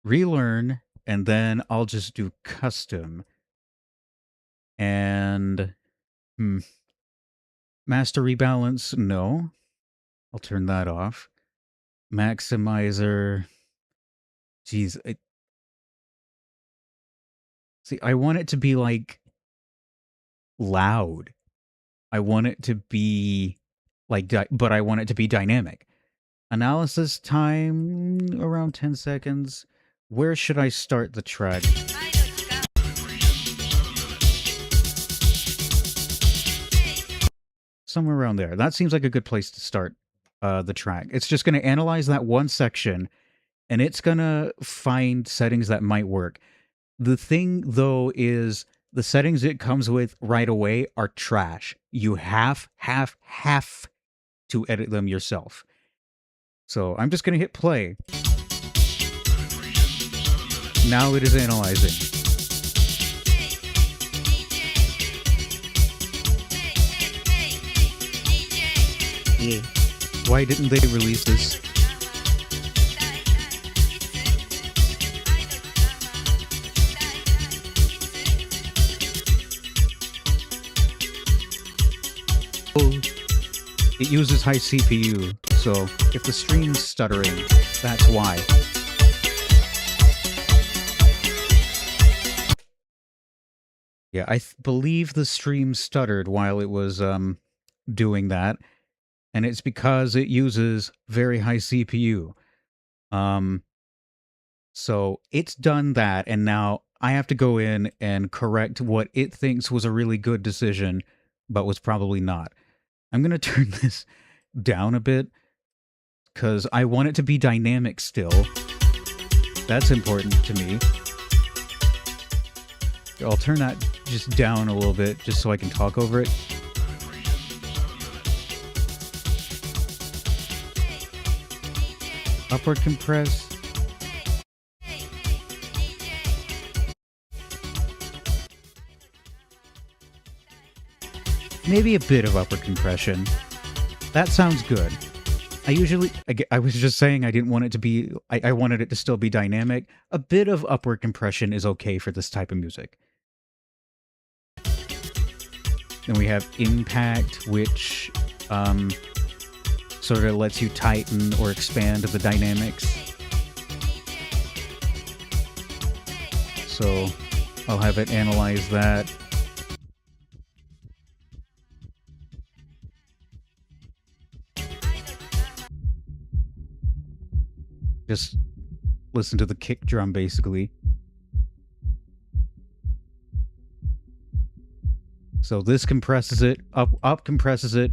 relearn, and then I'll just do custom. And, master rebalance, no. I'll turn that off. Maximizer. Jeez. See, I want it to be, like, loud. I want it to be, like, but I want it to be dynamic. Analysis time, around 10 seconds. Where should I start the track? Somewhere around there. That seems like a good place to start the track. It's just going to analyze that one section, and it's going to find settings that might work. The thing, though, is the settings it comes with right away are trash. You have to edit them yourself. So I'm just going to hit play. Now it is analyzing. Yeah. Why didn't they release this? It uses high CPU, so if the stream's stuttering, that's why. Yeah, I believe the stream stuttered while it was doing that, and it's because it uses very high CPU. So it's done that, and now I have to go in and correct what it thinks was a really good decision, but was probably not. I'm going to turn this down a bit, because I want it to be dynamic still. That's important to me. I'll turn that just down a little bit, just so I can talk over it. Upward compress. Maybe a bit of upward compression. That sounds good. I was just saying I didn't want it to be, I wanted it to still be dynamic. A bit of upward compression is okay for this type of music. Then we have impact, which sort of lets you tighten or expand the dynamics. So I'll have it analyze that. Just listen to the kick drum, basically. So this compresses it, up compresses it,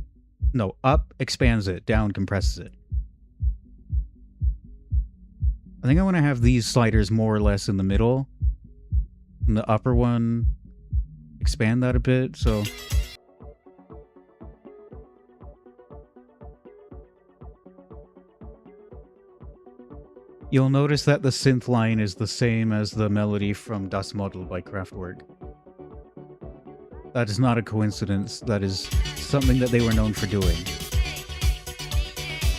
no, up expands it, down compresses it. I think I want to have these sliders more or less in the middle, and the upper one expand that a bit, so... You'll notice that the synth line is the same as the melody from Das Model by Kraftwerk. That is not a coincidence, that is something that they were known for doing.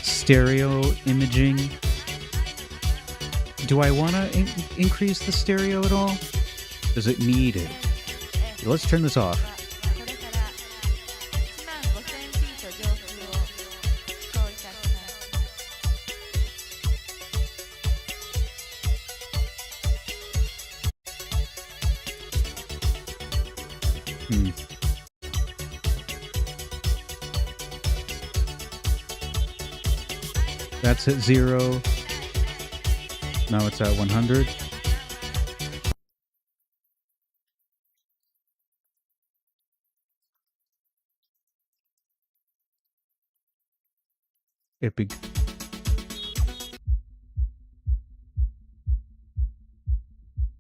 Stereo imaging. Do I want to increase the stereo at all? Does it need it? Let's turn this off. That's at 0. Now it's at 100.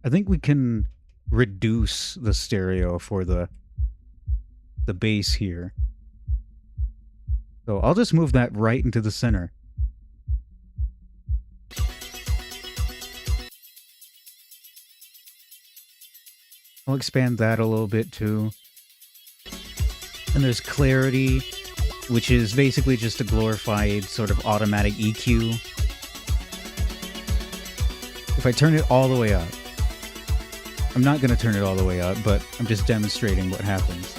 I think we can reduce the stereo for the bass here. So I'll just move that right into the center. I'll expand that a little bit too. And there's clarity, which is basically just a glorified sort of automatic EQ. If I turn it all the way up, I'm not going to turn it all the way up, but I'm just demonstrating what happens.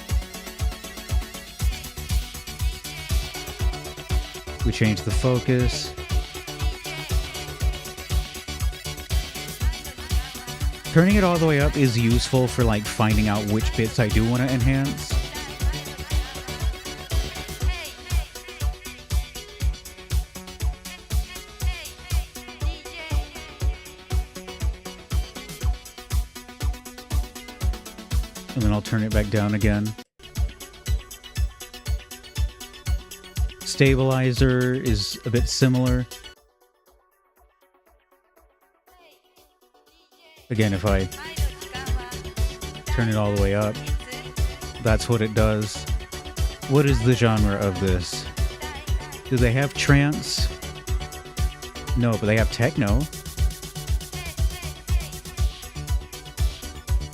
We change the focus. Turning it all the way up is useful for like finding out which bits I do want to enhance. And then I'll turn it back down again. Stabilizer is a bit similar. Again, if I turn it all the way up, that's what it does. What is the genre of this? Do they have trance? No, but they have techno.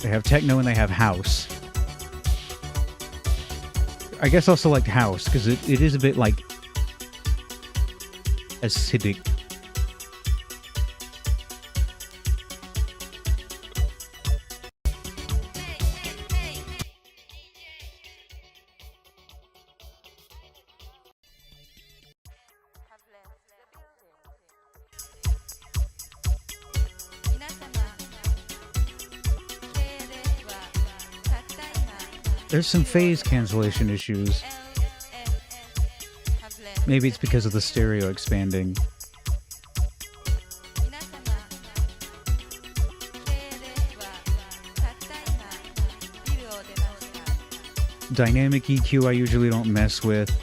They have techno and they have house. I guess I'll select house because it is a bit like acidic. There's some phase cancellation issues. Maybe it's because of the stereo expanding. Dynamic EQ I usually don't mess with.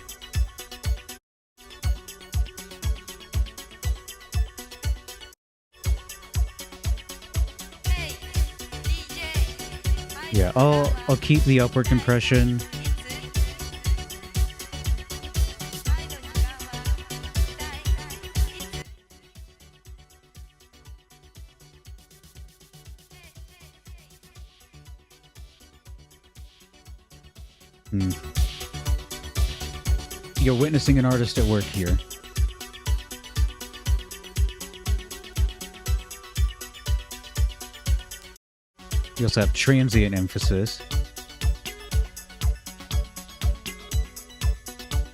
Yeah, I'll keep the upward compression. You're witnessing an artist at work here. You also have transient emphasis.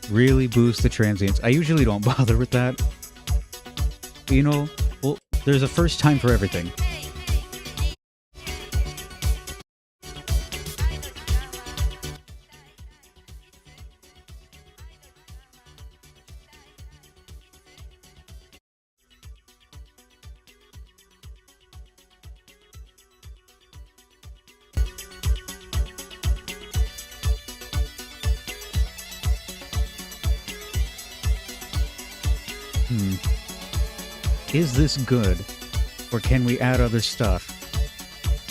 Really boost the transients. I usually don't bother with that. But you know, well, there's a first time for everything. Is this good? Or can we add other stuff?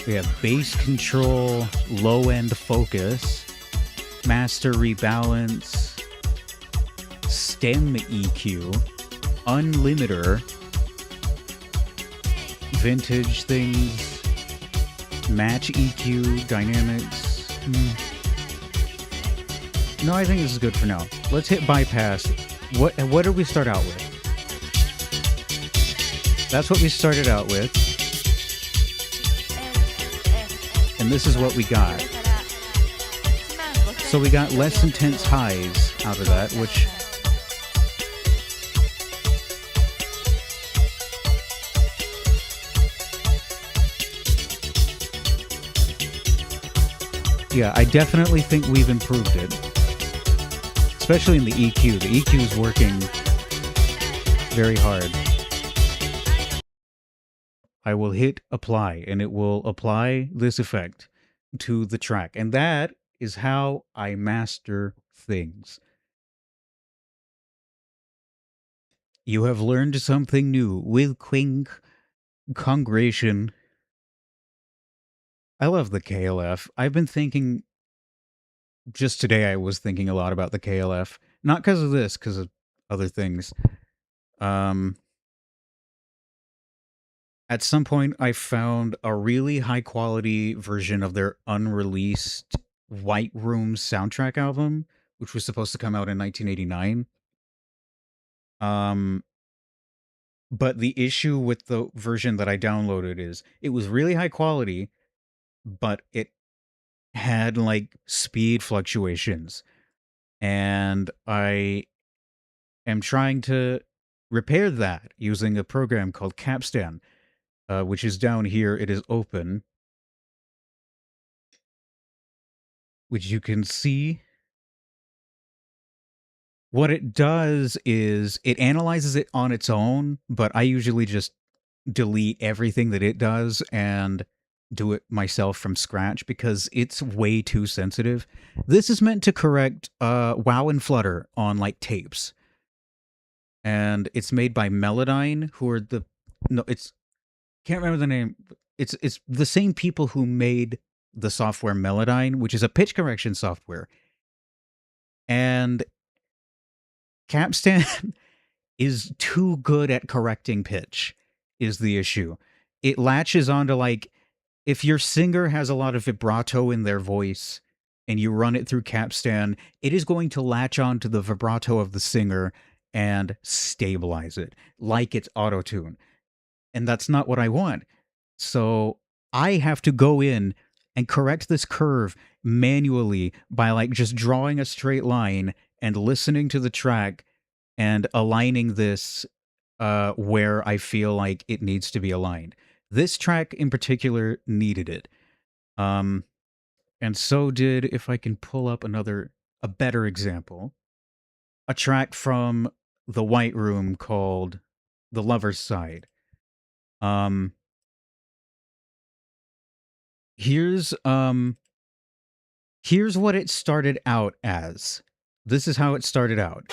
We have bass control, low-end focus, master rebalance, stem EQ, unlimiter, vintage things, match EQ, dynamics. No, I think this is good for now. Let's hit bypass. What did we start out with? That's what we started out with. And this is what we got. So we got less intense highs out of that, which... Yeah, I definitely think we've improved it. Especially in the EQ. The EQ is working very hard. I will hit apply, and it will apply this effect to the track. And that is how I master things. You have learned something new with Congration. I love the KLF. I've been thinking, just today I was thinking a lot about the KLF. Not because of this, because of other things. At some point, I found a really high-quality version of their unreleased White Room soundtrack album, which was supposed to come out in 1989. But the issue with the version that I downloaded is it was really high quality, but it had, like, speed fluctuations. And I am trying to repair that using a program called Capstan. Which is down here. It is open, which you can see. What it does is it analyzes it on its own, but I usually just delete everything that it does and do it myself from scratch because it's way too sensitive. This is meant to correct wow and flutter on, like, tapes. And it's made by Melodyne, who are the... No, it's... Can't remember the name. It's the same people who made the software Melodyne, which is a pitch correction software. And Capstan is too good at correcting pitch, is the issue. It latches onto, like, if your singer has a lot of vibrato in their voice and you run it through Capstan, it is going to latch onto the vibrato of the singer and stabilize it, like it's auto-tune. And that's not what I want. So I have to go in and correct this curve manually by, like, just drawing a straight line and listening to the track and aligning this where I feel like it needs to be aligned. This track in particular needed it. And so did, if I can pull up a better example, a track from the White Room called The Lover's Side. Here's what it started out as. This is how it started out.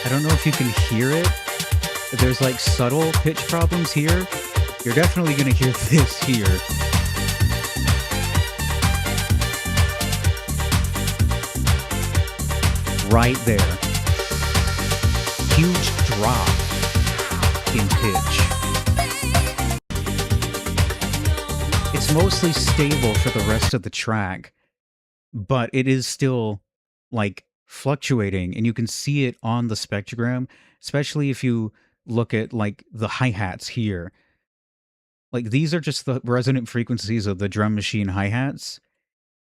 I don't know if you can hear it. There's, like, subtle pitch problems here. You're definitely gonna hear this here. Right there. Huge drop in pitch. It's mostly stable for the rest of the track, but it is still, like, fluctuating, and you can see it on the spectrogram, especially if you look at, like, the hi-hats here. Like, these are just the resonant frequencies of the drum machine hi-hats,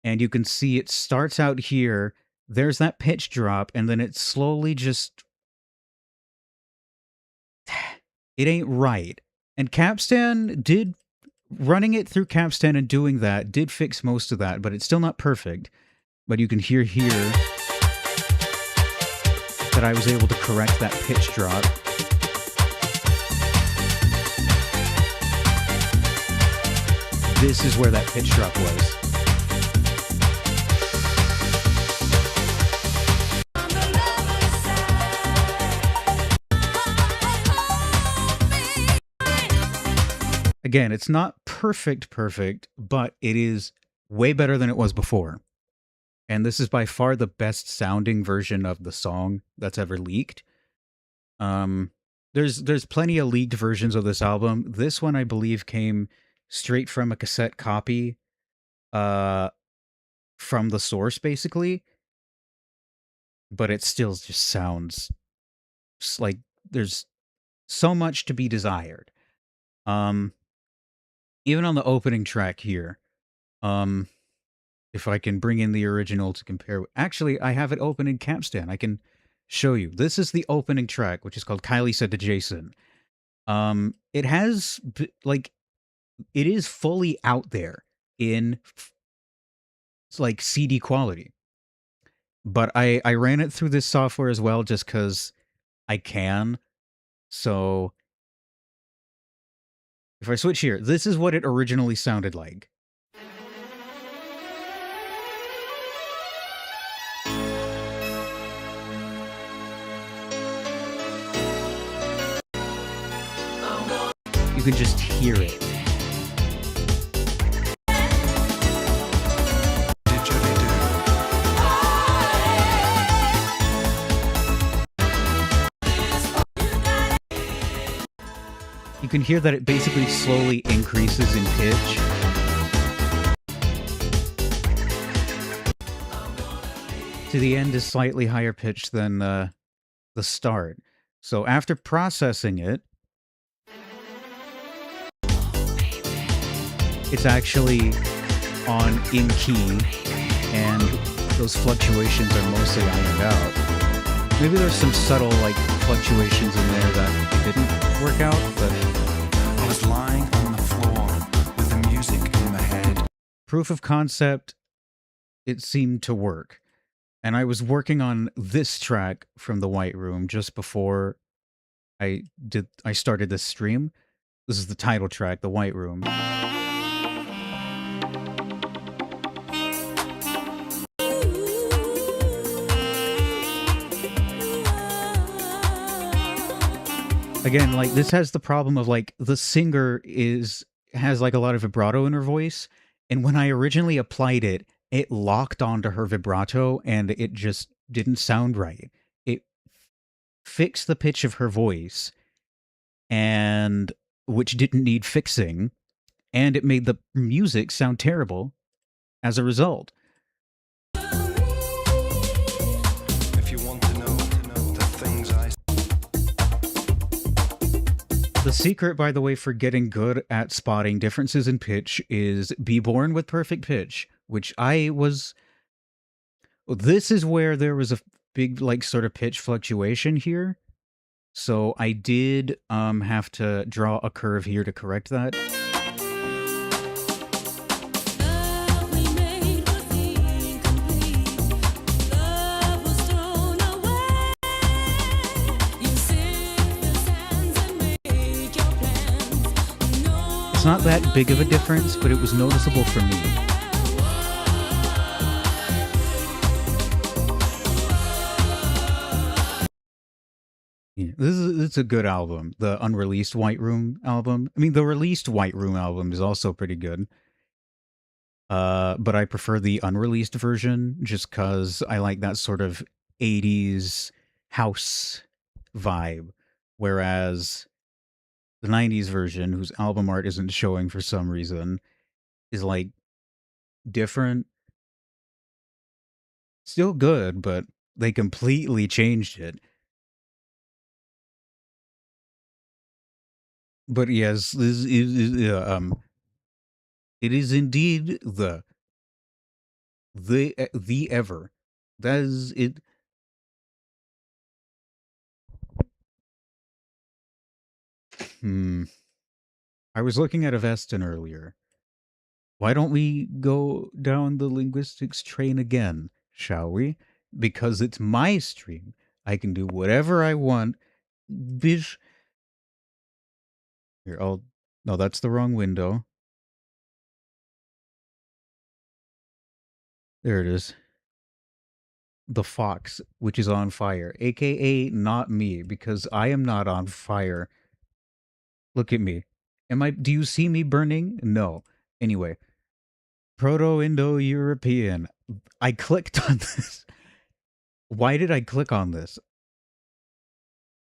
and you can see it starts out here, there's that pitch drop, and then it slowly just... It ain't right. And Capstan did... Running it through Capstan and doing that did fix most of that, but it's still not perfect. But you can hear here that I was able to correct that pitch drop. this is where that pitch drop was. Again, it's not perfect, but it is way better than it was before. And this is by far the best sounding version of the song that's ever leaked. There's plenty of leaked versions of this album. This one, I believe, came straight from a cassette copy, uh, from the source, basically. But it still just sounds like there's so much to be desired. Um, Even on the opening track here, um, if I can bring in the original to compare. Actually, I have it open in Capstan. I can show you. This is the opening track, which is called Kylie Said to Jason. It has, like, it is fully out there in, like, CD quality. But I ran it through this software as well just because I can. So if I switch here, this is what it originally sounded like. You can just hear it. You can hear that it basically slowly increases in pitch. To the end is slightly higher pitched than the start. So after processing it, it's actually on in key, and those fluctuations are mostly ironed out. Maybe there's some subtle, like, fluctuations in there that didn't work out, but I was lying on the floor with the music in my head. proof of concept, it seemed to work. And I was working on this track from the White Room just before I started this stream. This is the title track, The White Room. Again, like, this has the problem of, like, the singer has like a lot of vibrato in her voice, and when I originally applied it, it locked onto her vibrato and it just didn't sound right. It fixed the pitch of her voice, and which didn't need fixing, and it made the music sound terrible as a result. If you want to know the things I The secret, by the way, for getting good at spotting differences in pitch is be born with perfect pitch, which I was. This is where there was a big, like, sort of pitch fluctuation here. So I did have to draw a curve here to correct that. It's not that big of a difference, but it was noticeable for me. Yeah, it's a good album. The unreleased White Room album. I mean, the released White Room album is also pretty good. But I prefer the unreleased version just because I like that sort of 80s house vibe. Whereas the 90s version, whose album art isn't showing for some reason, is, like, different. Still good, but they completely changed it. But yes, this is it is indeed the ever. That is it. I was looking at Avestin earlier. Why don't we go down the linguistics train again, shall we? Because it's my stream. I can do whatever I want. Bish. Here, no, that's the wrong window. There it is. The fox, which is on fire, aka not me, because I am not on fire. Look at me. Do you see me burning? No. Anyway, Proto-Indo-European. I clicked on this. Why did I click on this?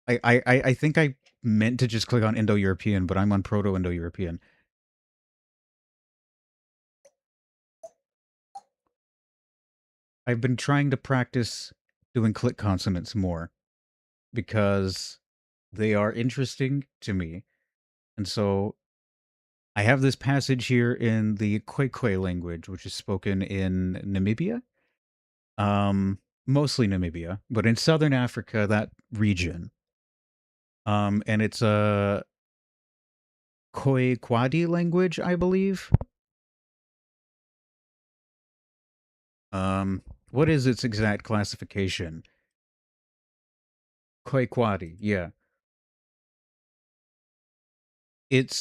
I think I meant to just click on Indo-European, but I'm on Proto-Indo-European. I've been trying to practice doing click consonants more because they are interesting to me. And so I have this passage here in the Khoikhoi language, which is spoken in Namibia. Mostly Namibia, but in southern Africa, that region. And it's a Khoikhoi language, I believe. What is its exact classification? Khoikhoi, yeah.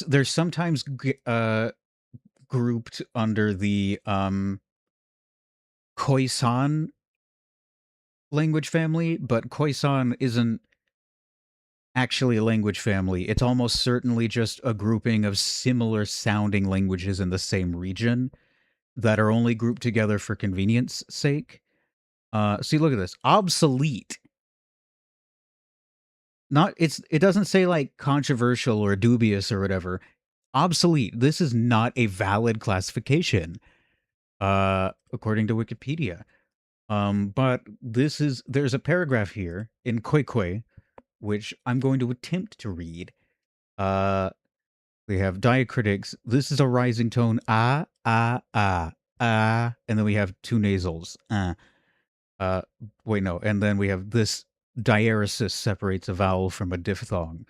They're sometimes grouped under the Khoisan language family, but Khoisan isn't actually a language family. It's almost certainly just a grouping of similar sounding languages in the same region that are only grouped together for convenience sake. See, look at this. Obsolete. It doesn't say like controversial or dubious or whatever. Obsolete. This is not a valid classification, according to Wikipedia. But there's a paragraph here in Khoikhoi, which I'm going to attempt to read. We have diacritics. This is a rising tone, ah, ah, ah, ah, and then we have two nasals, wait, no, and then we have this diaresis separates a vowel from a diphthong.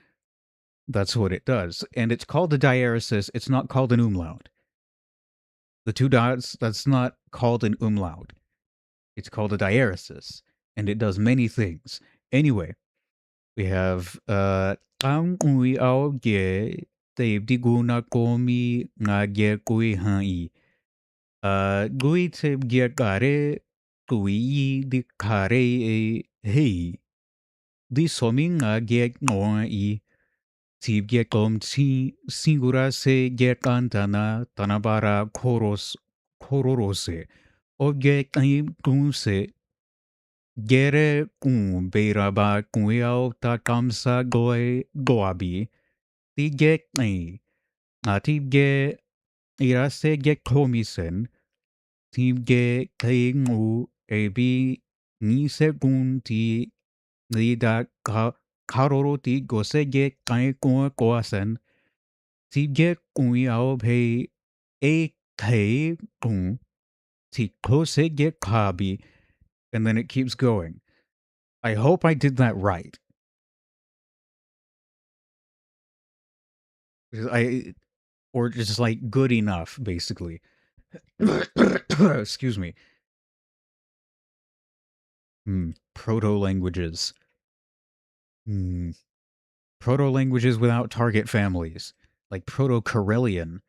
That's what it does, and it's called a diaresis. It's not called an umlaut. The two dots, that's not called an umlaut. It's called a diaresis, and it does many things. Anyway, we have ang ui ao ge te diguna komi nga ge kui hai. Gui te ge kare kui di kare e hei. Di somi nga ge ngoi. Tib ge kom ti singura se ge kantana tanabara kororose. O ge kaim kunse Gere beiraba kuiao ta kamsa goabi. Tige Atibge irase ge komisen. Tibge kaingu ebi ni segunti nida karoroti gosege kai koasen. Tibge kuiao pei e kai kun. Tikose ge kabi. And then it keeps going. I hope I did that right. Or just like good enough, basically. Excuse me. Proto-languages. Proto-languages without target families. Like Proto-Karelian.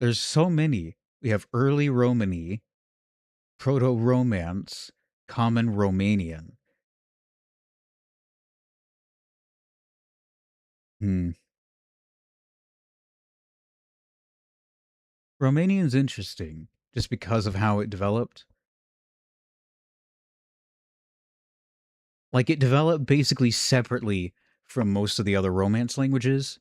There's so many. We have early Romany, Proto-Romance, Common Romanian. Romanian's interesting, just because of how it developed. Like, it developed basically separately from most of the other Romance languages.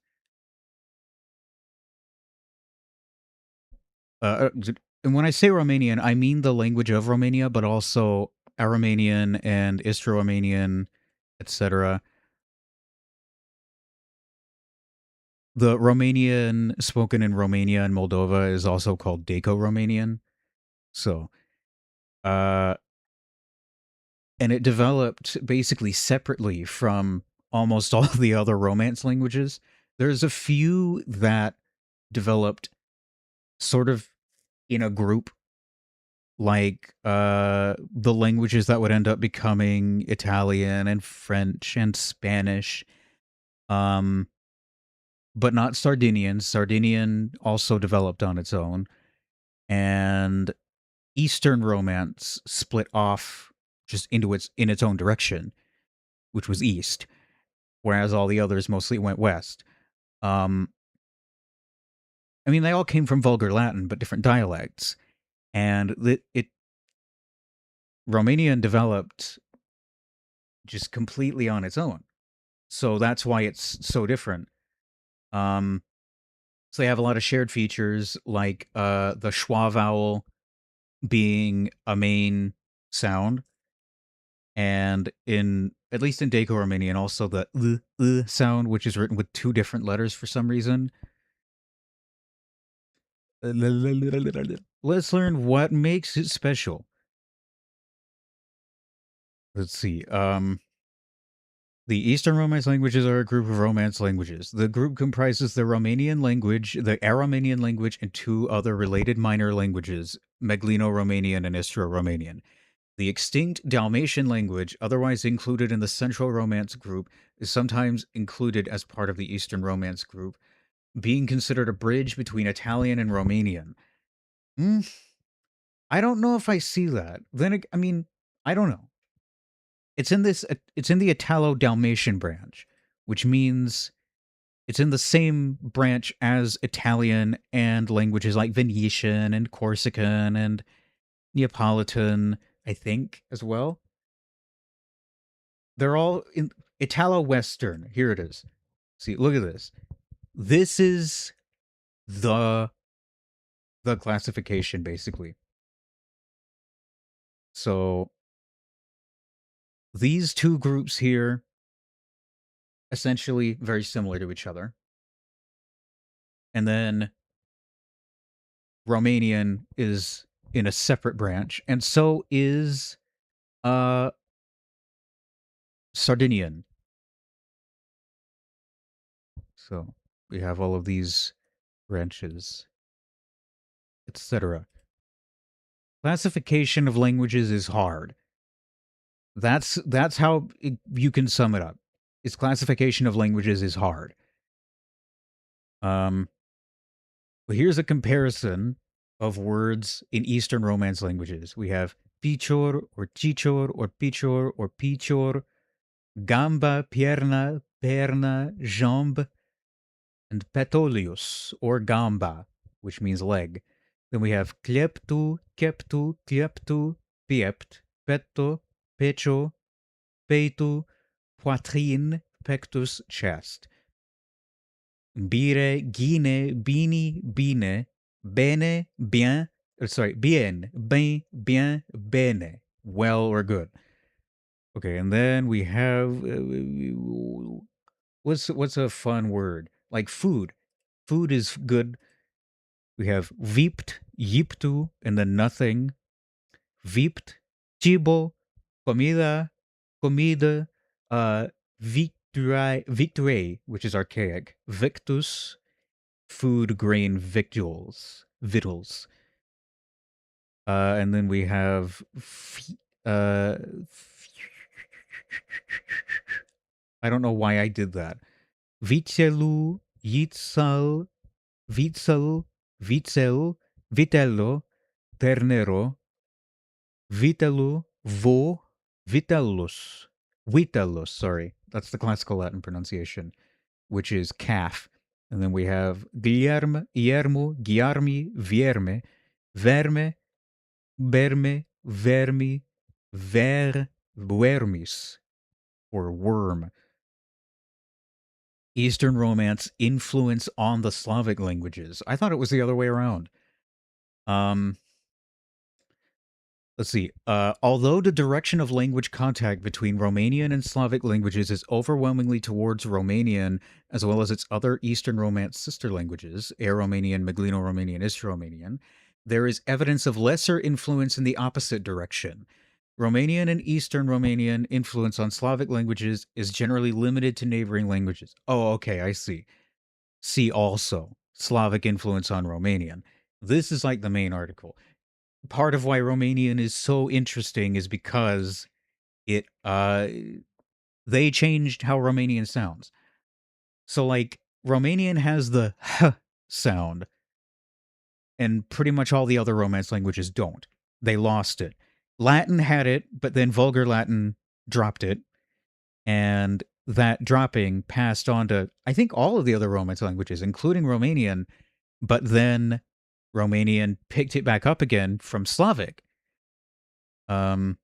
And when I say Romanian, I mean the language of Romania, but also Aromanian and Istro-Romanian, etc. The Romanian spoken in Romania and Moldova is also called Daco-Romanian. So, and it developed basically separately from almost all the other Romance languages. There's a few that developed sort of in a group like the languages that would end up becoming Italian and French and Spanish, um, but not Sardinian. Sardinian also developed on its own, and Eastern Romance split off just into its own direction, which was east, whereas all the others mostly went west. Um, I mean, they all came from Vulgar Latin, but different dialects, and Romanian developed just completely on its own. So that's why it's so different. Um, so they have a lot of shared features, like the schwa vowel being a main sound, and in at least in Daco-Romanian, also the sound, which is written with two different letters for some reason. Let's learn what makes it special. Let's see. The Eastern Romance languages are a group of Romance languages. The group comprises the Romanian language, the Aromanian language, and two other related minor languages, Meglino-Romanian and Istro-Romanian. The extinct Dalmatian language, otherwise included in the Central Romance group, is sometimes included as part of the Eastern Romance group, being considered a bridge between Italian and Romanian. I don't know if I see that. I mean, I don't know. It's in this. It's in the Italo-Dalmatian branch, which means it's in the same branch as Italian and languages like Venetian and Corsican and Neapolitan, I think, as well. They're all in Italo-Western. Here it is. See, look at this. This is the classification, basically. So these two groups here, essentially very similar to each other. And then Romanian is in a separate branch, and so is uh Sardinian. So we have all of these branches, etc. Classification of languages is hard. That's how you can sum it up. Its classification of languages is hard. But here's a comparison of words in Eastern Romance languages. We have pichor or chichor or pichor or pichor, gamba, pierna, perna, jambe, and petolius or gamba, which means leg. Then we have kleptu, keptu, kleptu, piept, petto, pecho, peitu, poitrine, pectus, chest. Bire, gine, bini, bine, bene, bien, bien, bien, bene, well or good. Okay, and then we have what's a fun word? Like food. Food is good. We have viept, yiptu, and then nothing. Viept, chibo, comida, comida, victuae, which is archaic. Victus, food, grain, victuals. And then we have I don't know why I did that. Vitzelu, yitzal, vitzel, vitzel, vitello, ternero, vitelu, vo, vitellus, sorry. That's the classical Latin pronunciation, which is calf. And then we have Guillermo, Guiarmi, Vierme, Verme, Berme, Vermi, Vermis, or worm. Eastern Romance influence on the Slavic languages. I thought it was the other way around. Let's see. Although the direction of language contact between Romanian and Slavic languages is overwhelmingly towards Romanian, as well as its other Eastern Romance sister languages, Air-Romanian, Meglino-Romanian, Istro-Romanian, there is evidence of lesser influence in the opposite direction. Romanian and Eastern Romanian influence on Slavic languages is generally limited to neighboring languages. Oh, okay, I see. See also, Slavic influence on Romanian. This is like the main article. part of why Romanian is so interesting is because it they changed how Romanian sounds. So like Romanian has the h sound, and pretty much all the other Romance languages don't. They lost it. Latin had it, but then Vulgar Latin dropped it, and that dropping passed on to I think all of the other Romance languages, including Romanian, but then Romanian picked it back up again from Slavic. Um,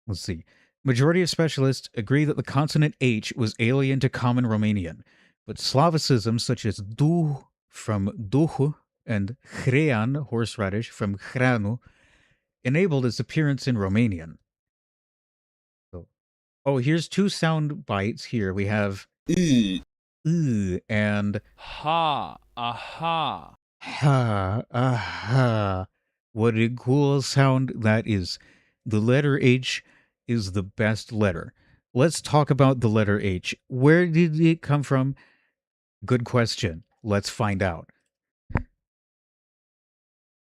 let's see. Majority of specialists agree that the consonant H was alien to common Romanian, but Slavicisms such as du from duhu and hrean, horseradish, from hranu, enabled its appearance in Romanian. So, oh, here's two sound bites here. We have and Ha, aha. ha, aha. What a cool sound that is. The letter H is the best letter. Let's talk about the letter H. Where did it come from? Good question. Let's find out.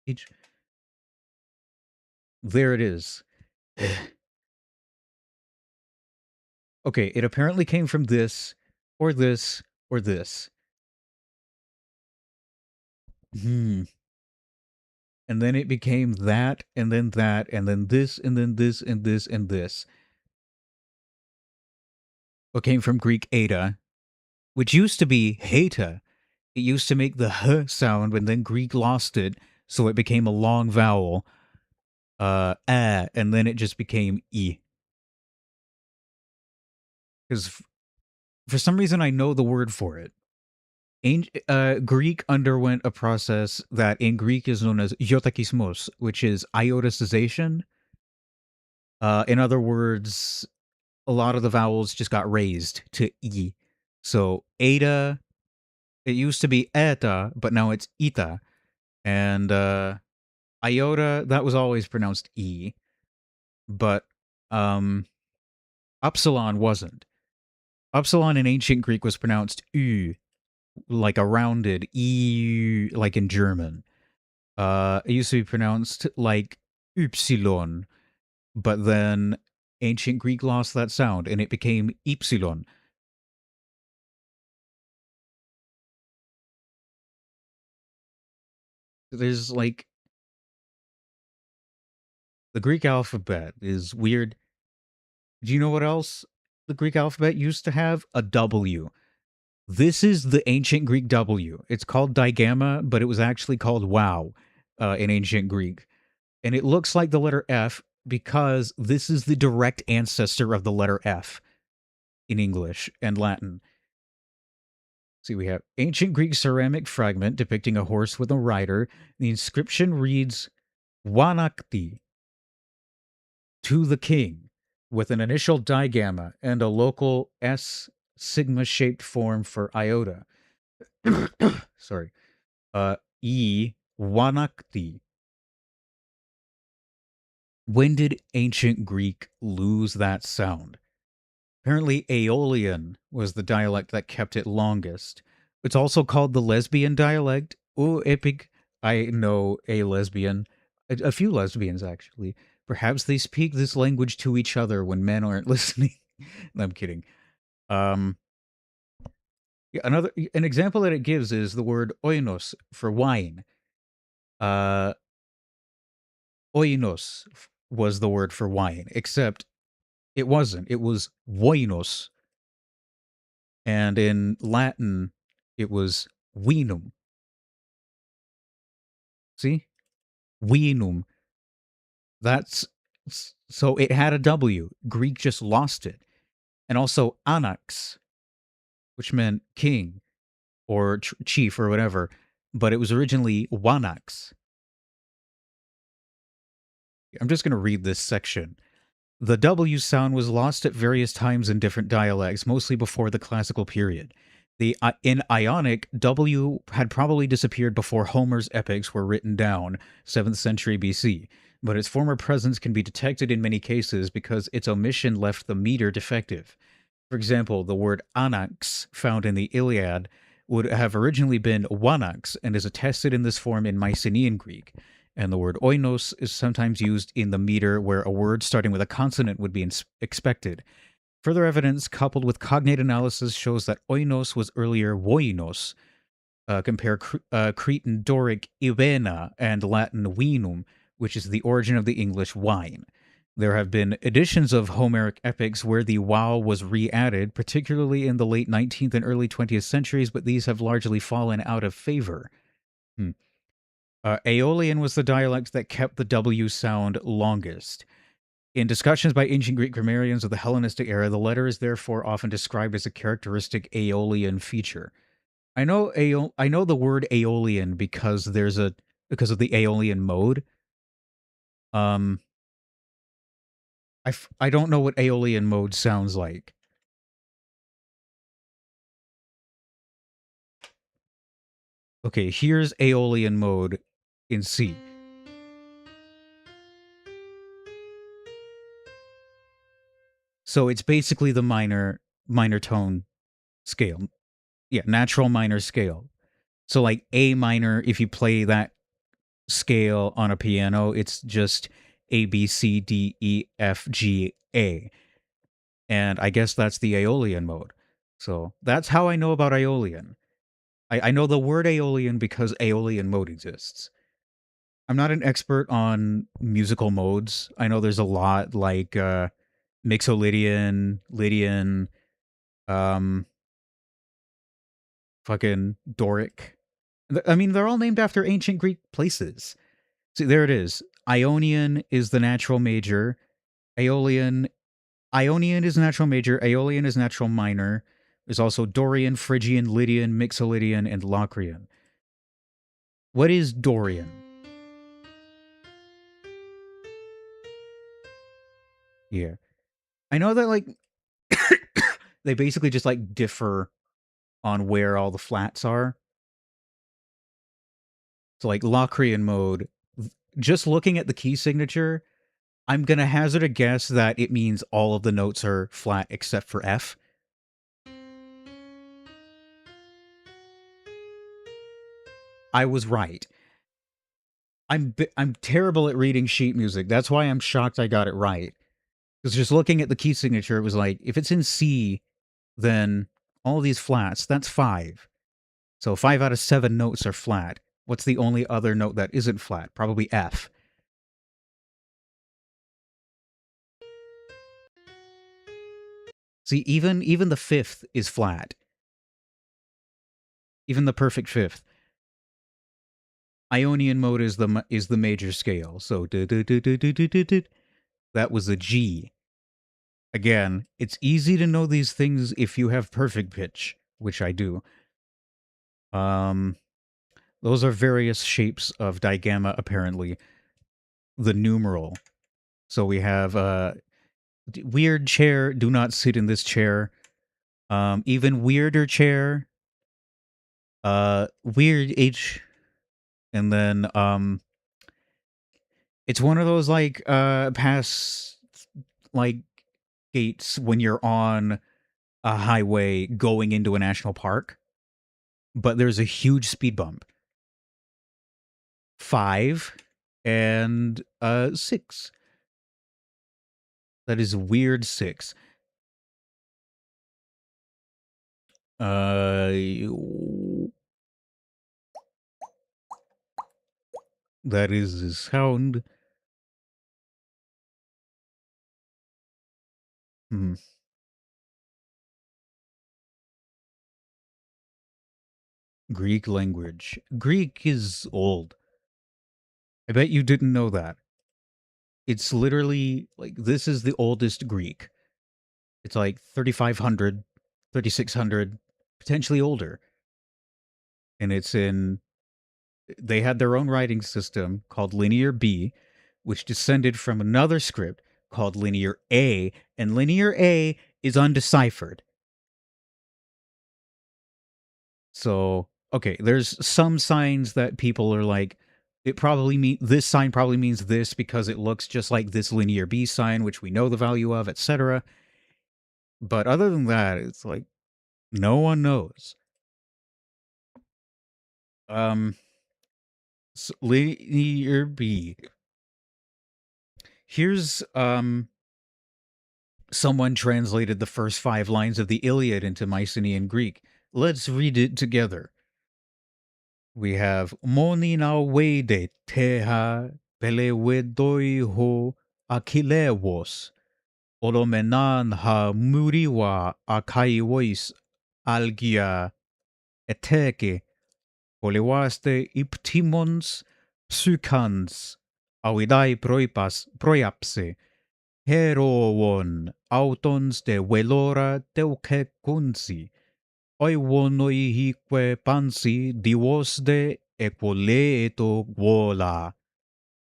H. There it is. Okay, it apparently came from this, or this, or this. Hmm. And then it became that, and then that, and then this, and then this, and this, and this. What came from Greek eta, which used to be heta. It used to make the h sound, and then Greek lost it, so it became a long vowel. And then it just became e. Because for some reason I know the word for it. Greek underwent a process that in Greek is known as iotakismos, which is ioticization. In other words, a lot of the vowels just got raised to e. So eta, it used to be eta, but now it's ita. And iota, that was always pronounced e. But upsilon wasn't. Upsilon in ancient Greek was pronounced u, like a rounded e, like in German. It used to be pronounced like ypsilon, but then ancient Greek lost that sound and it became ypsilon. There's like the Greek alphabet is weird. Do you know what else the Greek alphabet used to have? A W. This is the ancient Greek W. It's called digamma, but it was actually called wow in ancient Greek. And it looks like the letter F because this is the direct ancestor of the letter F in English and Latin. See, we have ancient Greek ceramic fragment depicting a horse with a rider. The inscription reads Wanakti, to the king, with an initial digamma and a local S sigma shaped form for iota. Sorry. E Wanakti. When did ancient Greek lose that sound? Apparently, Aeolian was the dialect that kept it longest. It's also called the lesbian dialect. Oh, epic. I know a lesbian. A few lesbians, actually. Perhaps they speak this language to each other when men aren't listening. No, I'm kidding. Yeah, an example that it gives is the word oinos for wine. Oinos was the word for wine, except it wasn't. It was voinos. And in Latin, it was vinum. See? Vinum. That's so it had a W. Greek just lost it. And also anax, which meant king or chief or whatever, but it was originally wanax. I'm just going to read this section. The W sound was lost at various times in different dialects, mostly before the classical period. In Ionic, W had probably disappeared before Homer's epics were written down, 7th century BC, but its former presence can be detected in many cases because its omission left the meter defective. For example, the word anax, found in the Iliad, would have originally been wanax and is attested in this form in Mycenaean Greek. and the word oinos is sometimes used in the meter where a word starting with a consonant would be expected. Further evidence coupled with cognate analysis shows that oinos was earlier voinos. Compare Cretan Doric Ivena and Latin vinum, which is the origin of the English wine. There have been editions of Homeric epics where the vowel was re-added, particularly in the late 19th and early 20th centuries, but these have largely fallen out of favor. Aeolian was the dialect that kept the W sound longest. In discussions by ancient Greek grammarians of the Hellenistic era, the letter is therefore often described as a characteristic Aeolian feature. I know the word Aeolian because of the Aeolian mode. I don't know what Aeolian mode sounds like. Okay, here's Aeolian mode in C. So it's basically the minor tone scale. Yeah, natural minor scale. So like A minor, if you play that scale on a piano, it's just A, B, C, D, E, F, G, A. And I guess that's the Aeolian mode. So that's how I know about Aeolian. I know the word Aeolian because Aeolian mode exists. I'm not an expert on musical modes. I know there's a lot like Mixolydian, Lydian, um, fucking Doric. I mean, they're all named after ancient Greek places. See, there it is. Ionian is the natural major. Ionian is natural major. Aeolian is natural minor. There's also Dorian, Phrygian, Lydian, Mixolydian, and Locrian. What is Dorian? Yeah. I know that, like, they basically just, like, differ on where all the flats are. So, like, Locrian mode, just looking at the key signature, I'm gonna hazard a guess that it means all of the notes are flat except for F. I was right. I'm terrible at reading sheet music. That's why I'm shocked I got it right. Because just looking at the key signature, it was like, if it's in C, then all these flats, that's 5. So 5 out of 7 notes are flat. What's the only other note that isn't flat? Probably F. See, even the 5th is flat. Even the perfect 5th. Ionian mode is the major scale. So that was a G. Again, it's easy to know these things if you have perfect pitch, which I do. Those are various shapes of digamma, apparently. The numeral. So we have weird chair, do not sit in this chair. Even weirder chair, weird H, and then it's one of those like pass like gates when you're on a highway going into a national park, but there's a huge speed bump. 5 and 6. That is weird 6. That is the sound. Hmm. Greek language. Greek is old. I bet you didn't know that. It's literally like this is the oldest Greek. It's like 3500, 3600, potentially older. And it's in they had their own writing system called Linear B, which descended from another script called Linear A, and Linear A is undeciphered. So, okay, there's some signs that people are like, this sign probably means this because it looks just like this Linear B sign, which we know the value of, etc. But other than that, it's like no one knows. Linear B. Here's someone translated the first 5 lines of the Iliad into Mycenaean Greek. Let's read it together. We have Moni na wede teha pelewedoi ho Achilleos olomenan ha muriwa akaiwois algia eteke Olewaste iptimons psychans awidai proiapse heroon autons de velora teucecunsi oivonoi hique pansi divosde equoleeto vola.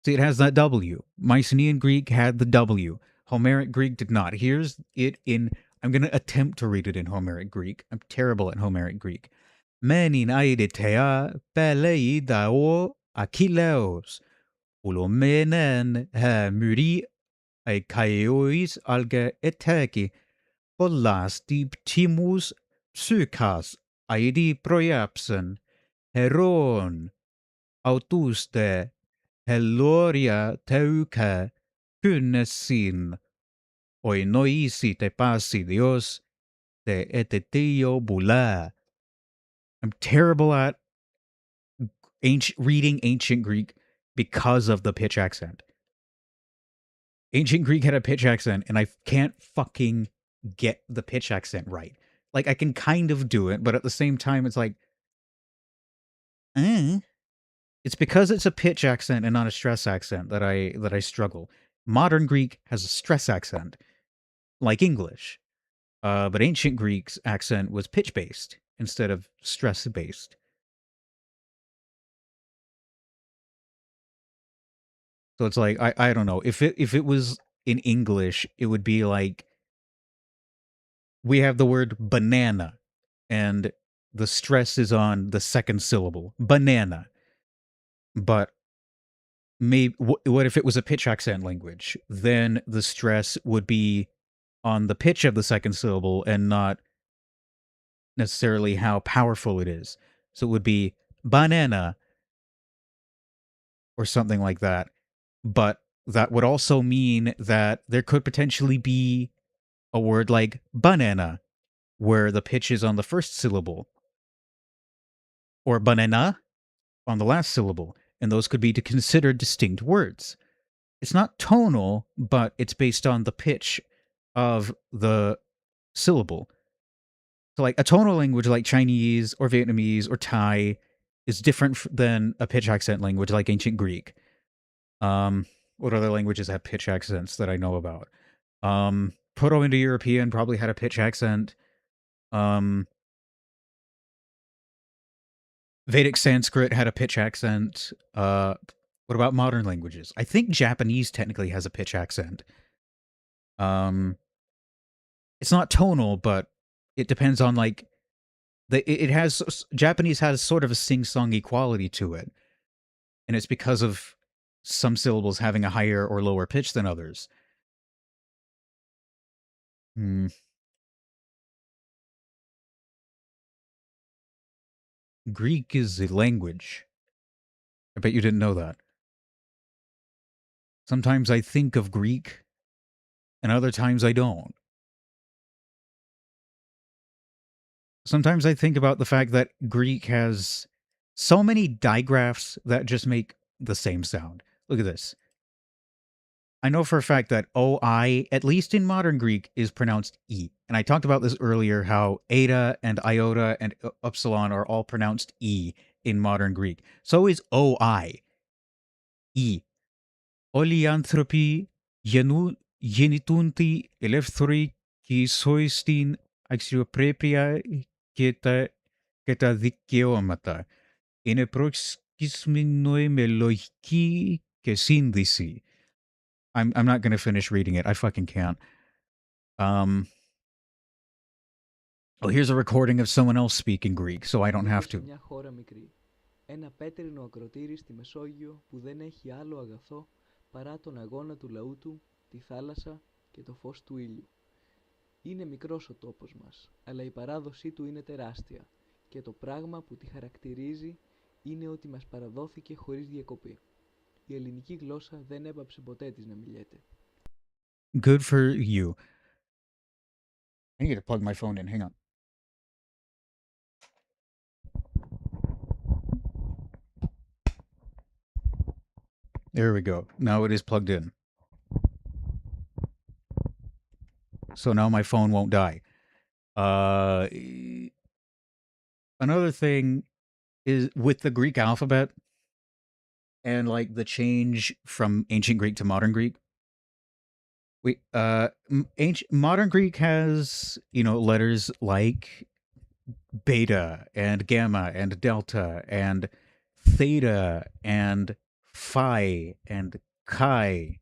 See, it has that W. Mycenaean Greek had the W. Homeric Greek did not. Here's it in. I'm going to attempt to read it in Homeric Greek. I'm terrible at Homeric Greek. Menin aidetea peleidao Achilleos, ulomenen he muri aikaiois alge eteki, pollas diptimus psychas aidi proiapsen, heron autuste heloria teuca kynnesin, oi noisi te pasi dios te etetio bula. I'm terrible at reading ancient Greek because of the pitch accent. Ancient Greek had a pitch accent, and I can't fucking get the pitch accent right. Like, I can kind of do it, but at the same time, it's like, It's because it's a pitch accent and not a stress accent that I struggle. Modern Greek has a stress accent, like English, but ancient Greek's accent was pitch based instead of stress based. So it's like I don't know if it was in English, it would be like we have the word banana, and the stress is on the second syllable, banana. But maybe what if it was a pitch accent language? Then the stress would be on the pitch of the second syllable and not necessarily how powerful it is. So it would be banana or something like that. But that would also mean that there could potentially be a word like banana, where the pitch is on the first syllable, or banana on the last syllable, and those could be considered distinct words. It's not tonal, but it's based on the pitch of the syllable. So, like, a tonal language like Chinese or Vietnamese or Thai is different than a pitch accent language like ancient Greek. What other languages have pitch accents that I know about? Proto-Indo-European probably had a pitch accent. Vedic Sanskrit had a pitch accent. What about modern languages? I think Japanese technically has a pitch accent. It's not tonal, but it depends on, like, it has Japanese has sort of a sing-songy quality to it, and it's because of some syllables having a higher or lower pitch than others. Greek is a language. I bet you didn't know that. Sometimes I think of Greek, and other times I don't. Sometimes I think about the fact that Greek has so many digraphs that just make the same sound. Look at this. I know for a fact that OI, at least in modern Greek, is pronounced E. And I talked about this earlier, how eta and iota and upsilon are all pronounced E in modern Greek. So is OI. E. Olianthropy genitunti elefthori ki soistin αξιοπρέπεια και τα δικαιώματα. Είναι προσκυσμένοι με λογική και σύνδεση. I'm not going to finish reading it. I fucking can't. Oh, here's a recording of someone else speaking Greek, so I don't have to. Μια χώρα μικρή. Ένα πέτρινο ακροτήρι στη Μεσόγειο που δεν έχει άλλο αγαθό παρά τον αγώνα του λαού του, τη θάλασσα και το φως του ήλιου. Είναι μικρός ο τόπος μας, αλλά η παράδοσή του είναι τεράστια και το πράγμα που τη χαρακτηρίζει είναι ότι μας παραδόθηκε χωρίς διακοπή. Η ελληνική γλώσσα δεν έπαψε ποτέ της να μιλιέται. Good for you. I need to plug my phone in. Hang on. There we go. Now it is plugged in. So now my phone won't die. Another thing is with the Greek alphabet and like the change from ancient Greek to modern Greek. Modern Greek has, letters like beta and gamma and delta and theta and phi and chi.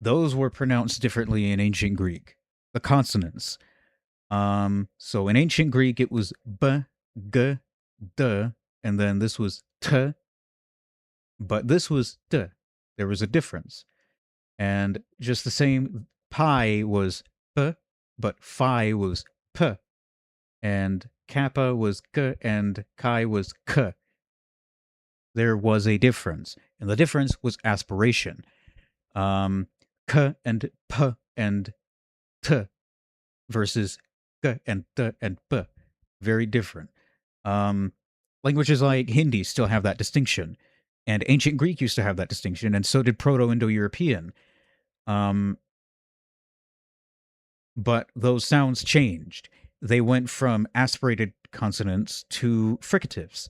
Those were pronounced differently in ancient Greek. The consonants. So in ancient Greek it was b, g, d, and then this was t, but this was d. There was a difference. And just the same, pi was p, but phi was p, and kappa was k, and chi was k. There was a difference, and the difference was aspiration. K and p and t versus k and t and p, very different. Languages like Hindi still have that distinction, and ancient Greek used to have that distinction, and so did Proto-Indo-European. But those sounds changed. They went from aspirated consonants to fricatives.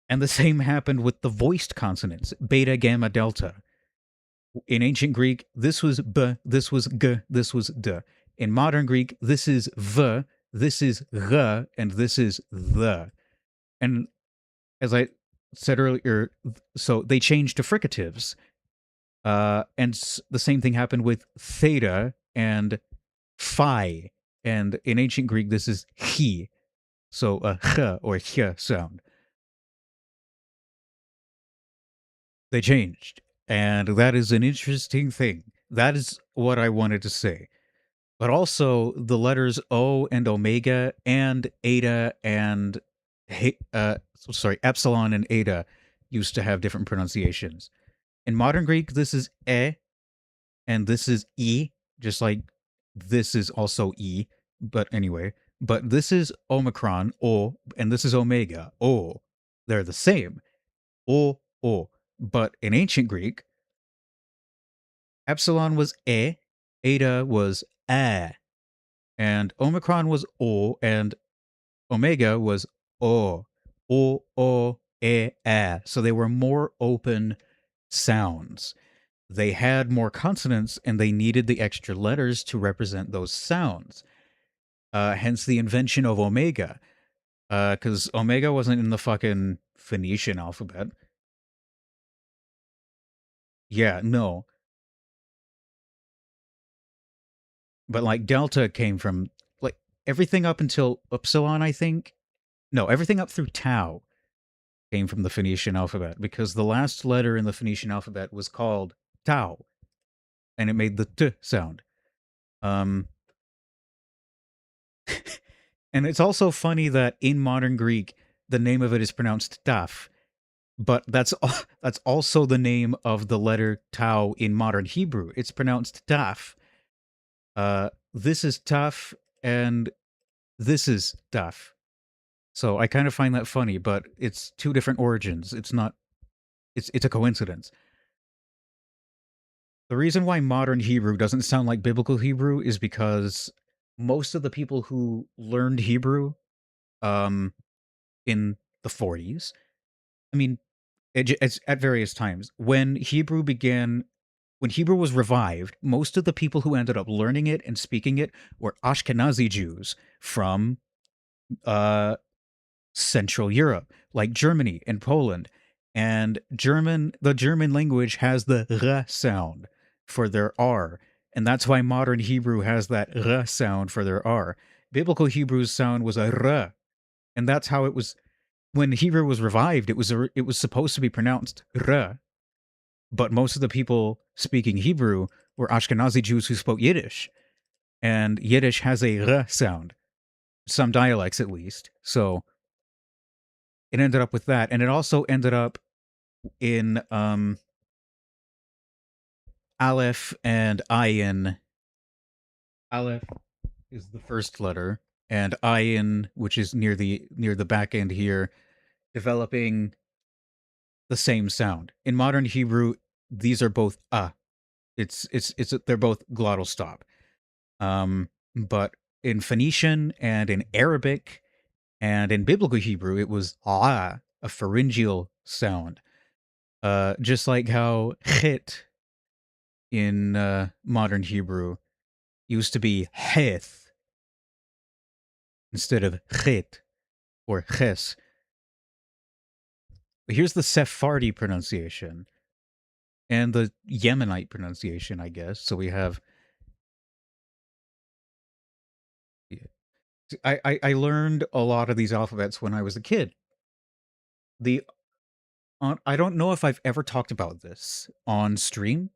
And the same happened with the voiced consonants, beta, gamma, delta. In ancient Greek, this was b, this was g, this was d. In modern Greek, this is v, this is g, and this is the. And as I said earlier, so they changed to fricatives. And the same thing happened with theta and phi. And in ancient Greek, this is chi. So a ch or ch sound. They changed. And that is an interesting thing. That is what I wanted to say. But also the letters O and omega and eta and epsilon and eta used to have different pronunciations. In modern Greek, this is e and this is e, just like this is also e, but anyway. But this is omicron, o, and this is omega, o. They're the same, o, o. But in ancient Greek, epsilon was e, eta was a, and omicron was o, and omega was o, e, a. So they were more open sounds. They had more consonants, and they needed the extra letters to represent those sounds. Hence the invention of omega, because omega wasn't in the fucking Phoenician alphabet. Yeah, no. But like delta came from like everything up until epsilon, I think. No, everything up through tau came from the Phoenician alphabet because the last letter in the Phoenician alphabet was called tau, and it made the t sound. And it's also funny that in modern Greek, the name of it is pronounced taf, but that's also the name of the letter tau in modern Hebrew. It's pronounced taf. This is tough, and this is tough. So I kind of find that funny, but it's two different origins. It's not. It's a coincidence. The reason why modern Hebrew doesn't sound like biblical Hebrew is because most of the people who learned Hebrew, in the 40s, I mean, it's at various times when Hebrew was revived, most of the people who ended up learning it and speaking it were Ashkenazi Jews from Central Europe, like Germany and Poland. And the German language has the r sound for their r, and that's why modern Hebrew has that r sound for their r. Biblical Hebrew's sound was a r, and that's how it was when Hebrew was revived. It was supposed to be pronounced r, but most of the people speaking Hebrew were Ashkenazi Jews who spoke Yiddish, and Yiddish has a r sound, some dialects at least. So it ended up with that, and it also ended up in Aleph and Ayin. Aleph is the first letter, and Ayin, which is near the back end here, developing the same sound. In modern Hebrew, these are both it's they're both glottal stop. But in Phoenician and in Arabic and in biblical Hebrew, it was a pharyngeal sound. Just like how chit in modern Hebrew used to be heth instead of chit or ches. But here's the Sephardi pronunciation and the Yemenite pronunciation, I guess. So we have. I learned a lot of these alphabets when I was a kid. The I don't know if I've ever talked about this on stream.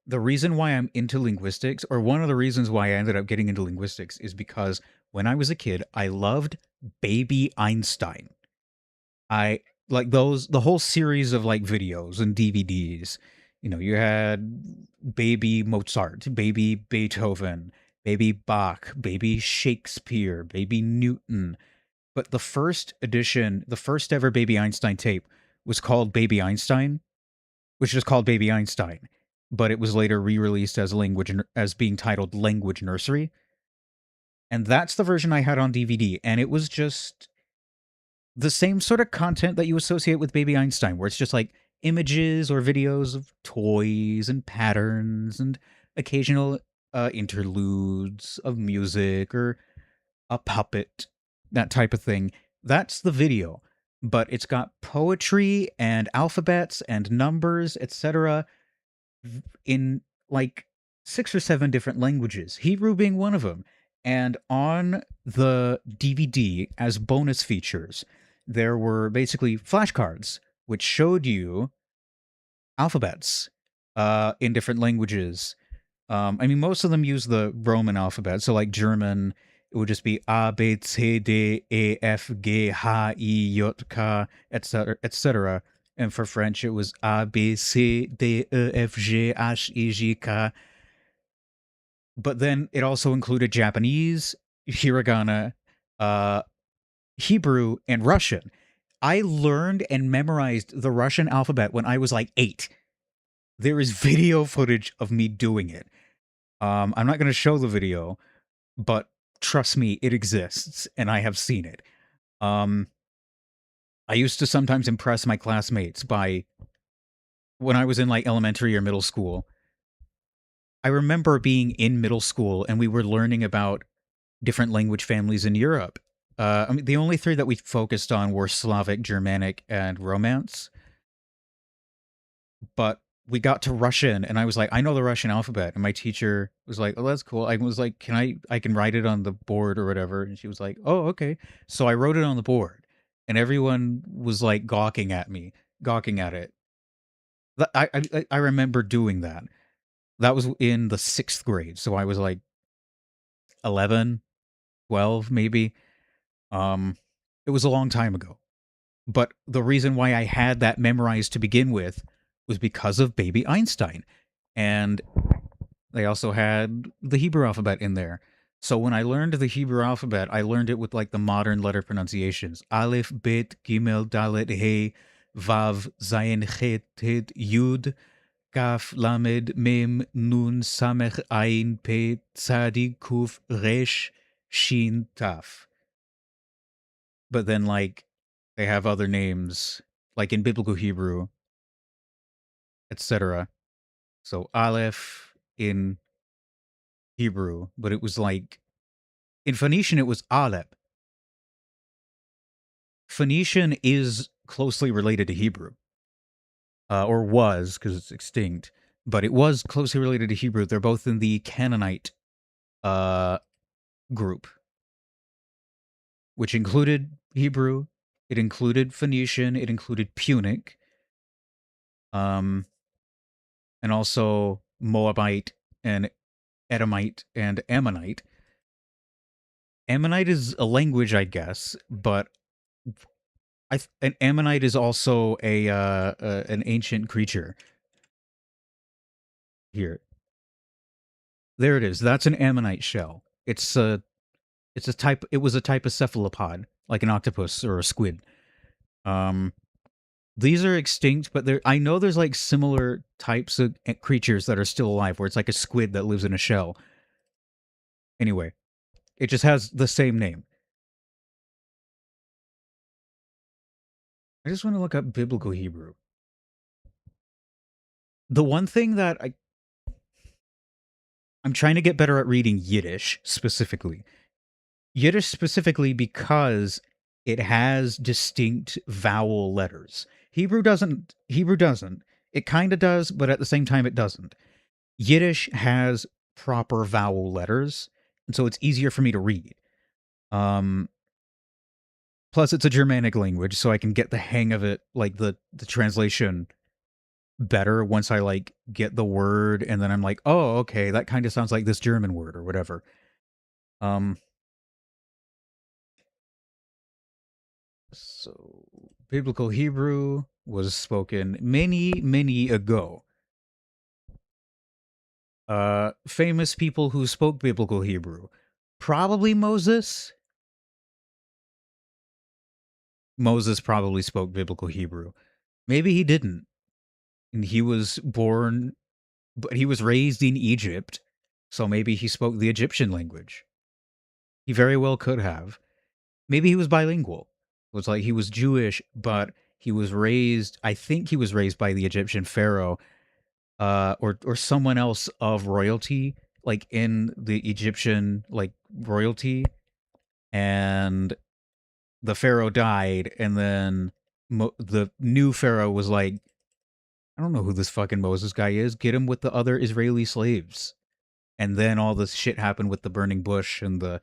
The reason why I'm into linguistics, or one of the reasons why I ended up getting into linguistics, is because when I was a kid, I loved Baby Einstein. I like the whole series of like videos and DVDs. You know, you had Baby Mozart, Baby Beethoven, Baby Bach, Baby Shakespeare, Baby Newton. But the first edition, the first ever Baby Einstein tape was called Baby Einstein, which is called Baby Einstein, but it was later re-released as as being titled Language Nursery. And that's the version I had on DVD, and it was just the same sort of content that you associate with Baby Einstein, where it's just like images or videos of toys and patterns and occasional interludes of music or a puppet, that type of thing. That's the video, but it's got poetry and alphabets and numbers, etc., in like 6 or 7 different languages, Hebrew being one of them. And on the DVD, as bonus features, there were basically flashcards which showed you alphabets in different languages. I mean, most of them use the Roman alphabet. So, like German, it would just be A, B, C, D, E, F, G, H, I, J, K, etc., etc. And for French, it was A, B, C, D, E, F, G, H, I, J, K. But then it also included Japanese, hiragana, uh, Hebrew, and Russian. I learned and memorized the Russian alphabet when I was like 8. There is video footage of me doing it. I'm not going to show the video, but trust me, it exists, and I have seen it. I used to sometimes impress my classmates by, when I was in like elementary or middle school, I remember being in middle school and we were learning about different language families in Europe. I mean, the only 3 that we focused on were Slavic, Germanic, and Romance. But we got to Russian, and I was like, I know the Russian alphabet. And my teacher was like, oh, that's cool. I was like, I can write it on the board or whatever. And she was like, oh, okay. So I wrote it on the board, and everyone was like gawking at it. I remember doing that. That was in the 6th grade. So I was like 11, 12, maybe. It was a long time ago. But the reason why I had that memorized to begin with was because of Baby Einstein. And they also had the Hebrew alphabet in there. So when I learned the Hebrew alphabet, I learned it with like the modern letter pronunciations. Aleph, Bet, Gimel, Dalet, He, Vav, Zayin, Chet, Tet, Yud, Kaf, Lamed, Mem, Nun, Samech, Ayin, Pe, Tzadi, Kuf, Resh, Shin, Taf. But then like they have other names, like in biblical Hebrew, etc. So Aleph in Hebrew, but it was like in Phoenician it was Aleph. Phoenician is closely related to Hebrew, or was, because it's extinct, but it was closely related to Hebrew. They're both in the Canaanite group, which included Hebrew, it included Phoenician, it included Punic, and also Moabite and Edomite and Ammonite. Ammonite is a language, I guess, but An ammonite is also an ancient creature. Here, there it is. That's an ammonite shell. It's a type. It was a type of cephalopod, like an octopus or a squid. Um, these are extinct, but I know there's like similar types of creatures that are still alive, where it's like a squid that lives in a shell. Anyway, it just has the same name. I just want to look up biblical Hebrew. The one thing that I'm trying to get better at reading Yiddish specifically. Yiddish specifically because it has distinct vowel letters. Hebrew doesn't. Hebrew doesn't. It kind of does, but at the same time it doesn't. Yiddish has proper vowel letters, and so it's easier for me to read. Um, Plus, it's a Germanic language, so I can get the hang of it, like the translation better once I like get the word, and then I'm like, oh, okay, that kind of sounds like this German word or whatever. Um, so biblical Hebrew was spoken many ago. Famous people who spoke biblical Hebrew, probably Moses. Moses probably spoke biblical Hebrew. Maybe he didn't. And he was born, but he was raised in Egypt, so maybe he spoke the Egyptian language. He very well could have. Maybe he was bilingual. It was like he was Jewish, but he was raised, I think he was raised by the Egyptian pharaoh, or someone else of royalty, like in the Egyptian like royalty, and the pharaoh died, and then the new pharaoh was like, I don't know who this fucking Moses guy is. Get him with the other Israeli slaves. And then all this shit happened with the burning bush and the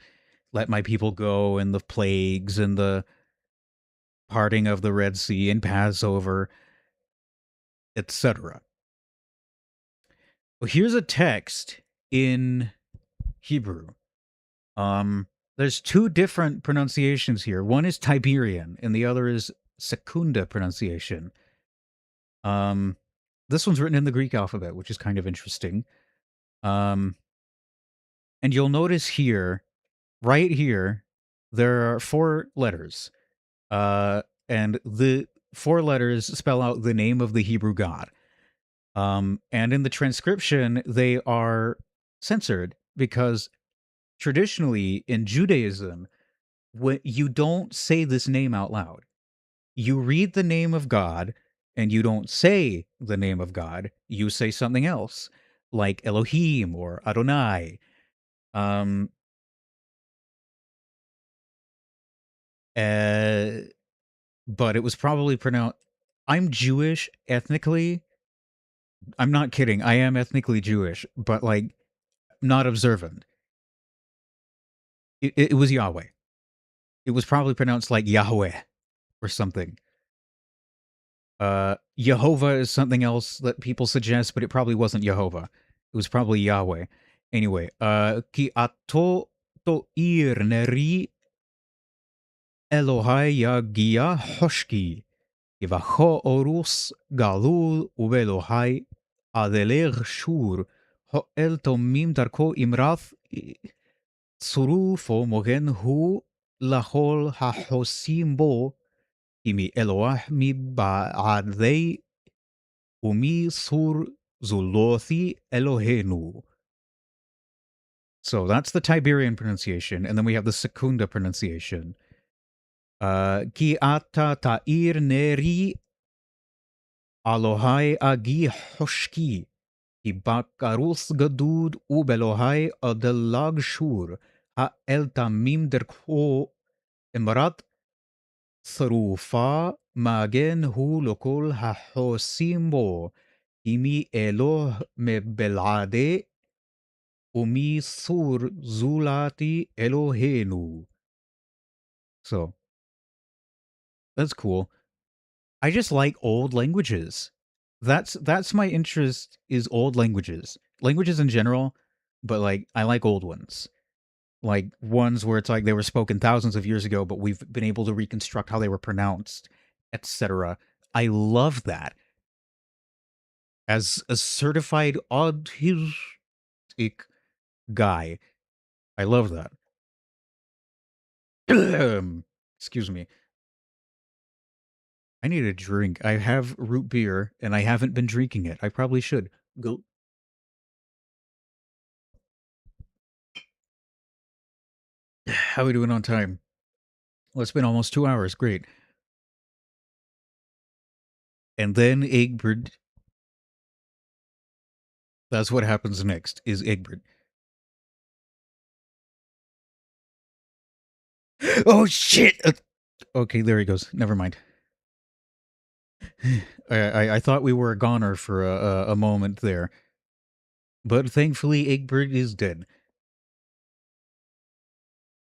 let my people go and the plagues and the parting of the Red Sea and Passover, etc. Well, here's a text in Hebrew. There's two different pronunciations here. One is Tiberian and the other is Secunda pronunciation. This one's written in the Greek alphabet, which is kind of interesting. And you'll notice here, right here, there are 4 letters. And the 4 letters spell out the name of the Hebrew god. And in the transcription, they are censored because traditionally in Judaism, you don't say this name out loud. You read the name of God and you don't say the name of God. You say something else, like Elohim or Adonai. Um, uh, but it was probably pronounced. I'm Jewish ethnically. I'm not kidding. I am ethnically Jewish, but like not observant. It was Yahweh. It was probably pronounced like Yahweh or something. Jehovah is something else that people suggest, but it probably wasn't Jehovah. It was probably Yahweh. Anyway, ki ato to ir neri Elohai yagia hoshki. Ivacho orus galul uvelohai adeler shur ho el tomim darko imrath צרופו מוגן הוא לכל החוסים בו, כי מאלוה מבעדי ומסור זולותי Eloheinu. So that's the Tiberian pronunciation, and then we have the Secunda pronunciation. Ki ata ta'ir neri Alohai agi hoshki. Ki bakarus gadud ubelohai adelag shur. האל תמים דרכו אמרת צרופה מגן הוא לכל החוסים בו, כי מאלוה מבלעדי ומסור זולתי אלוהינו. So, that's cool. I just like old languages. That's my interest, is old languages. Languages in general, but like I like old ones. like ones where it's like they were spoken thousands of years ago, but we've been able to reconstruct how they were pronounced, etc. I love that. As a certified autistic guy, I love that. Excuse me. I need a drink. I have root beer, and I haven't been drinking it. I probably should. Go. How are we doing on time? Well, it's been almost 2 hours. Great. And then Egbert. That's what happens next, is Egbert. Oh, shit! Okay, there he goes. Never mind. I thought we were a goner for a moment there. But thankfully, Egbert is dead.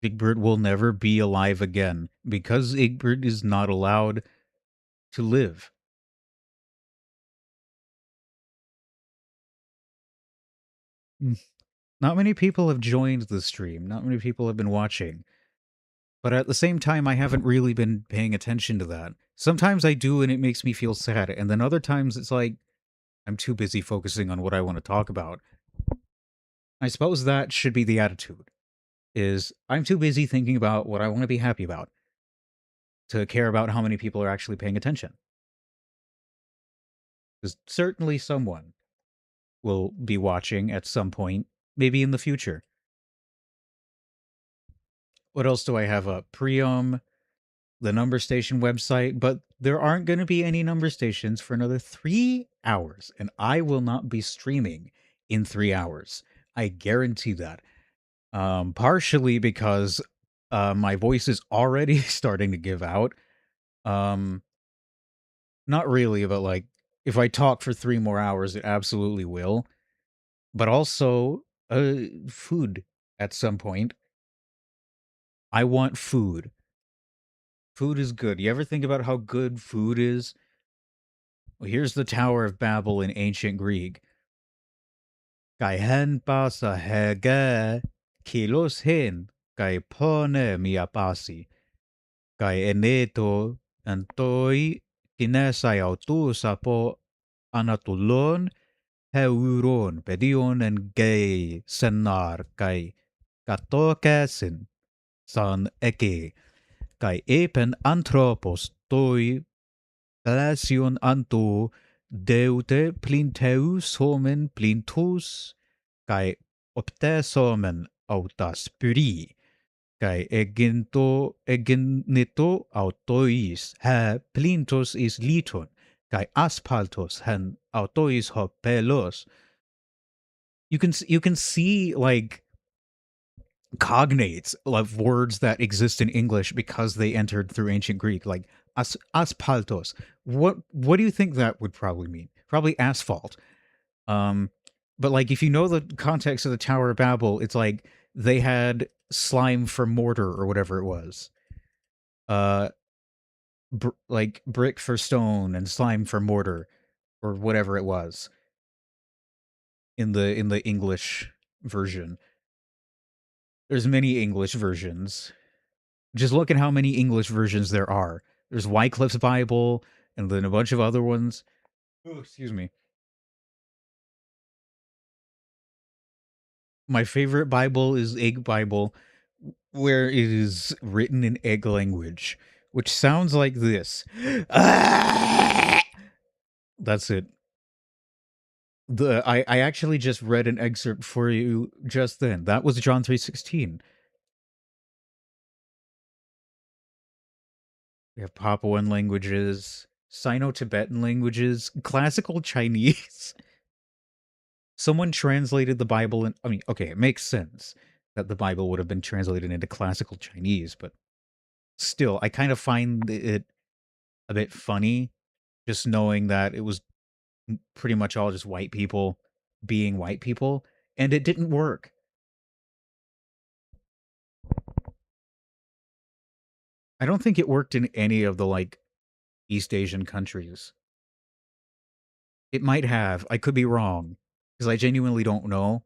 Egbert will never be alive again, because Egbert is not allowed to live. Not many people have joined the stream. Not many people have been watching. But at the same time, I haven't really been paying attention to that. Sometimes I do, and it makes me feel sad. And then other times, it's like, I'm too busy focusing on what I want to talk about. I suppose that should be the attitude, is I'm too busy thinking about what I want to be happy about to care about how many people are actually paying attention. Because certainly someone will be watching at some point, maybe in the future. What else do I have up? Prium, the number station website, but there aren't going to be any number stations for another 3 hours, and I will not be streaming in 3 hours. I guarantee that. Partially because my voice is already starting to give out. Not really, but like if I talk for 3 more hours, it absolutely will. But also, food at some point. I want food. Food is good. You ever think about how good food is? Well, here's the Tower of Babel in ancient Greek. Kai hen pasa hege, kilos hen, kai pone mia pasi, kai eneto antoi kinesai autu sapo anatulon heuron pedion en gay senar kai katokesin san eke kai epen anthropos toi glacion anto deute plinteus homen plintus kai optes homen autas puri kai eginito autois ha plintos is liton kai asphaltos hen autois ho pelos. You can see like cognates of words that exist in English because they entered through ancient Greek, like asphaltos. What do you think that would probably mean? Probably asphalt. Um, but like if you know the context of the Tower of Babel, it's like they had slime for mortar or whatever it was. Uh, like brick for stone and slime for mortar or whatever it was in the English version. There's many English versions. Just look at how many English versions there are. There's Wycliffe's Bible, and then a bunch of other ones. Oh, excuse me. My favorite Bible is Egg Bible, where it is written in egg language, which sounds like this. Ah! That's it. I actually just read an excerpt for you just then. That was John 3:16. We have Papuan languages, Sino-Tibetan languages, classical Chinese. Someone translated the Bible in, I mean, okay, it makes sense that the Bible would have been translated into classical Chinese, but still, I kind of find it a bit funny just knowing that it was pretty much all just white people being white people, and it didn't work. I don't think it worked in any of the like East Asian countries. It might have. I could be wrong because I genuinely don't know.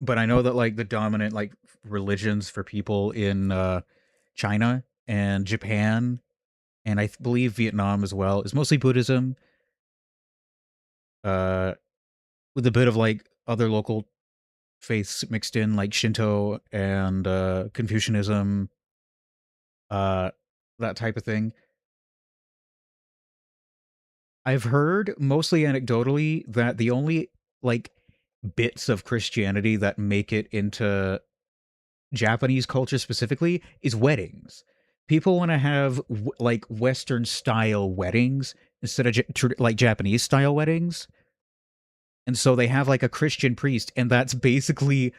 but I know that like the dominant like religions for people in China and Japan and believe Vietnam as well is mostly Buddhism, uh, with a bit of like other local faiths mixed in, like Shinto and Confucianism, uh, that type of thing. I've heard mostly anecdotally that the only like bits of Christianity that make it into Japanese culture specifically is weddings. People want to have like Western style weddings instead of like Japanese style weddings. And so they have like a Christian priest, and that's basically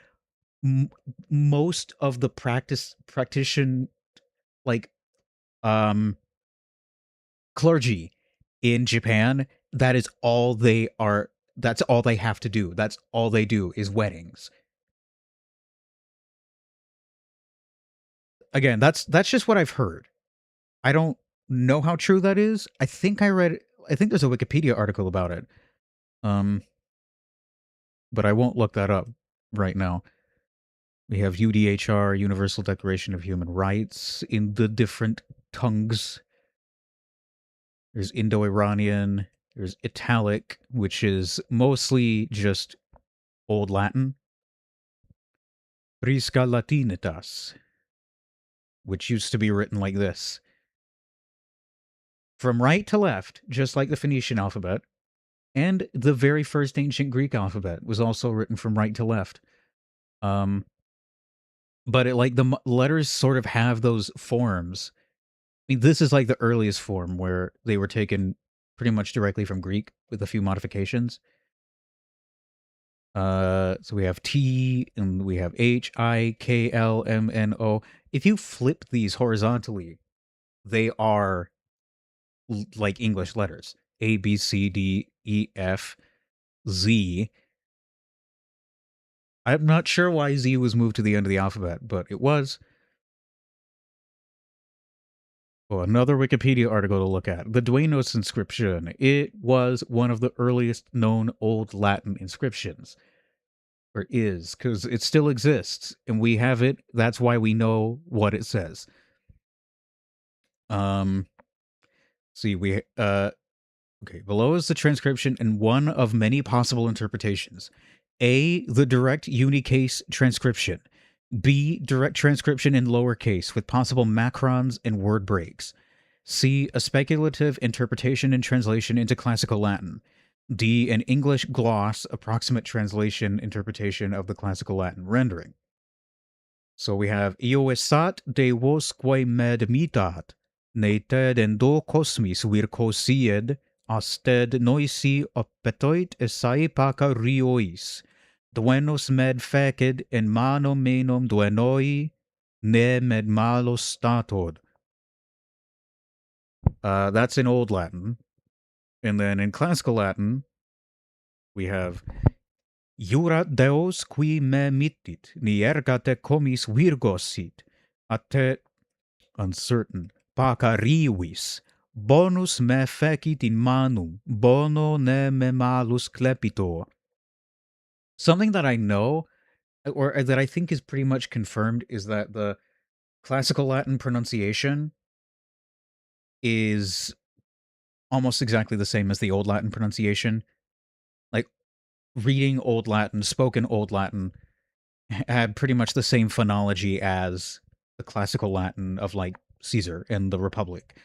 m- most of the practitioner like um clergy in Japan. That is all they are. That's all they have to do. That's all they do is weddings. Again, that's just what I've heard. I don't know how true that is. I think there's a Wikipedia article about it. Um but I won't look that up right now. We have UDHR, Universal Declaration of Human Rights, in the different tongues. There's Indo-Iranian, there's Italic, which is mostly just Old Latin. Prisca Latinitas, which used to be written like this. From right to left, just like the Phoenician alphabet, and the very first ancient Greek alphabet was also written from right to left. But it like the letters sort of have those forms. I mean, this is like the earliest form where they were taken pretty much directly from Greek with a few modifications. So we have T and we have H, I, K, L, M, N, O. If you flip these horizontally, they are like English letters. A, B, C, D, E, F, Z. I'm not sure why Z was moved to the end of the alphabet, but it was. Oh, another Wikipedia article to look at. The Duenos inscription. It was one of the earliest known Old Latin inscriptions. Or is, because it still exists, and we have it. That's why we know what it says. See, okay, below is the transcription and one of many possible interpretations. A, the direct unicase transcription. B, direct transcription in lowercase with possible macrons and word breaks. C, a speculative interpretation and translation into classical Latin. D, an English gloss, approximate translation interpretation of the classical Latin rendering. So we have Ioesat devosque med mitat, neted endo cosmis vircosied, asted noisi opetoit esai paca riois, duenos med fecid in mano menum duenoi, ne med malos statod. That's in Old Latin. And then in Classical Latin, we have Jurat Deus qui me mittit, niergate comis virgosit, ate uncertain, paca rivis, bonus me fecit in manum, bono ne me malus clepitor. Something that I know, or that I think is pretty much confirmed, is that the Classical Latin pronunciation is almost exactly the same as the Old Latin pronunciation. Like, reading Old Latin, spoken Old Latin, had pretty much the same phonology as the Classical Latin of, like, Caesar and the Republic.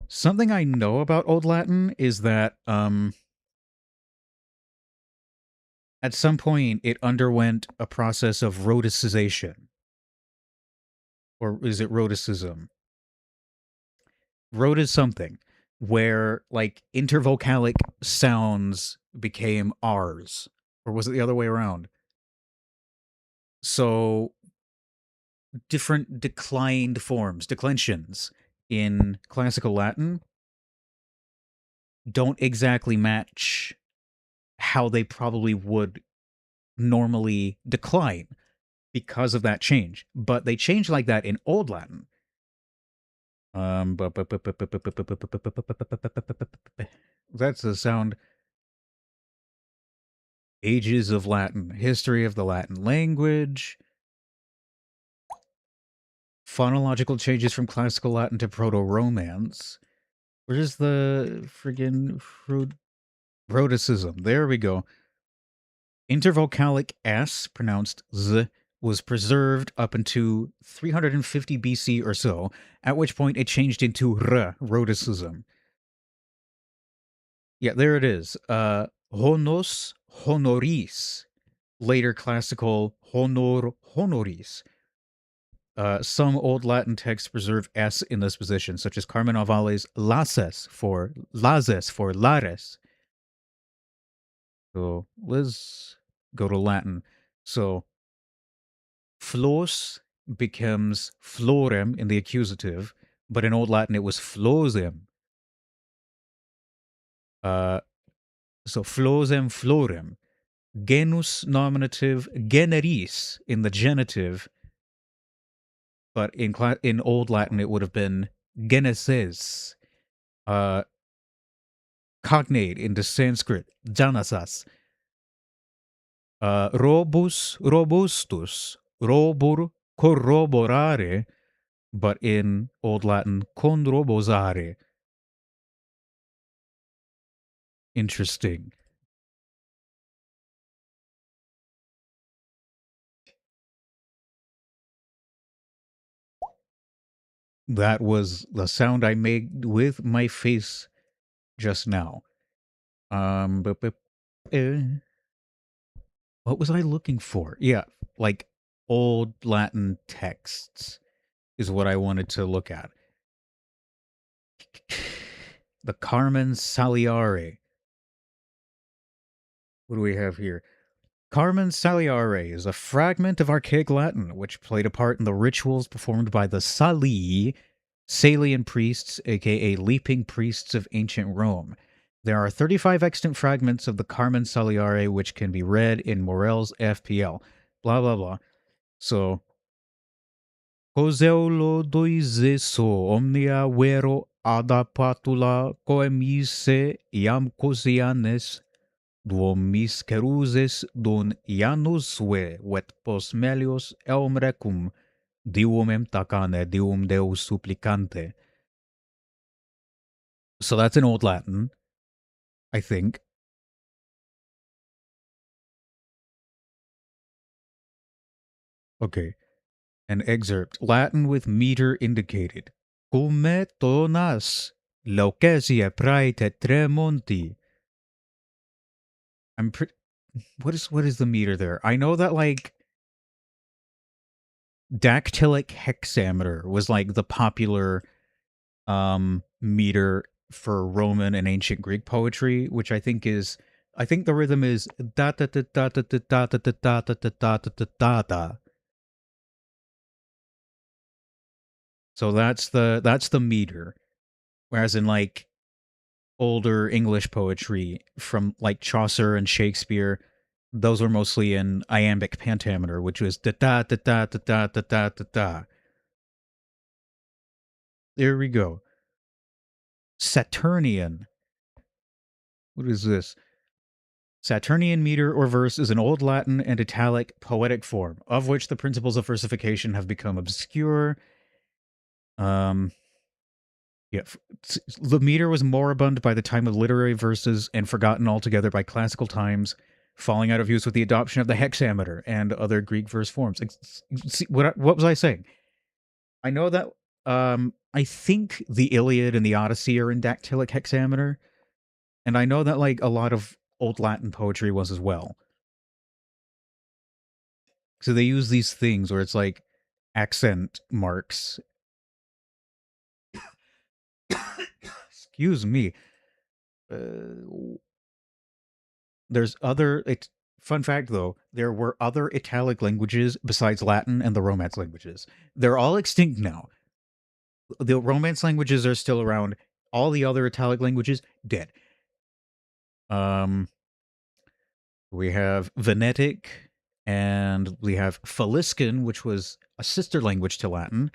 Something I know about Old Latin is that, at some point it underwent a process of rhoticization. Or is it rhoticism? Rhot is something where, like, intervocalic sounds became R's. Or was it the other way around? So, different declensions in classical Latin don't exactly match how they probably would normally decline because of that change. But they change like that in Old Latin. That's the sound. Ages of Latin, history of the Latin language, phonological changes from classical Latin to Proto-Romance. Where's the friggin' rhoticism? There we go. Intervocalic S, pronounced Z, was preserved up into 350 BC or so, at which point it changed into R, rhoticism. Yeah, there it is. Honos honoris, later classical honor honoris. Some Old Latin texts preserve S in this position, such as Carmen Avale's lases for lares. So let's go to Latin. So flos becomes florem in the accusative, but in Old Latin it was flosem. So flosem florem. Genus nominative, generis in the genitive, but in Old Latin it would have been geneses. Cognate into Sanskrit, janasas. Robustus, robur, corroborare, but in Old Latin, conrobosare. Interesting. That was the sound I made with my face just now. What was I looking for? Yeah, like old Latin texts is what I wanted to look at. The Carmen Saliare. What do we have here? Carmen Saliare is a fragment of archaic Latin which played a part in the rituals performed by the Salian priests, aka leaping priests of ancient Rome. There are 35 extant fragments of the Carmen Saliare which can be read in Morel's FPL. Blah, blah, blah. So, Coseulo doiseso omnia vero adapatula coemise iam cosianes duomis ceruses don Ianusve vet pos melios eum recum dium tacane dium Deus supplicante. So that's in Old Latin, I think. Okay. An excerpt. Latin with meter indicated. Cum tonas laucesia praete tremonti. I'm pretty. What is the meter there? I know that like dactylic hexameter was like the popular meter for Roman and ancient Greek poetry, which I think the rhythm is da da da da da da da da da da da da da da da. So that's the meter. Whereas in like older English poetry from like Chaucer and Shakespeare, those were mostly in iambic pentameter, which was da da da da da da da da da da. There we go. Saturnian. What is this? Saturnian meter or verse is an Old Latin and Italic poetic form, of which the principles of versification have become obscure. Yeah, the meter was moribund by the time of literary verses and forgotten altogether by classical times, falling out of use with the adoption of the hexameter and other Greek verse forms. See, what was I saying? I know that I think the Iliad and the Odyssey are in dactylic hexameter, and I know that like a lot of Old Latin poetry was as well. So they use these things where it's like accent marks. Excuse me. There's other. Fun fact though, there were other Italic languages besides Latin and the Romance languages. They're all extinct now. The Romance languages are still around. All the other Italic languages dead. We have Venetic, and we have Faliscan, which was a sister language to Latin.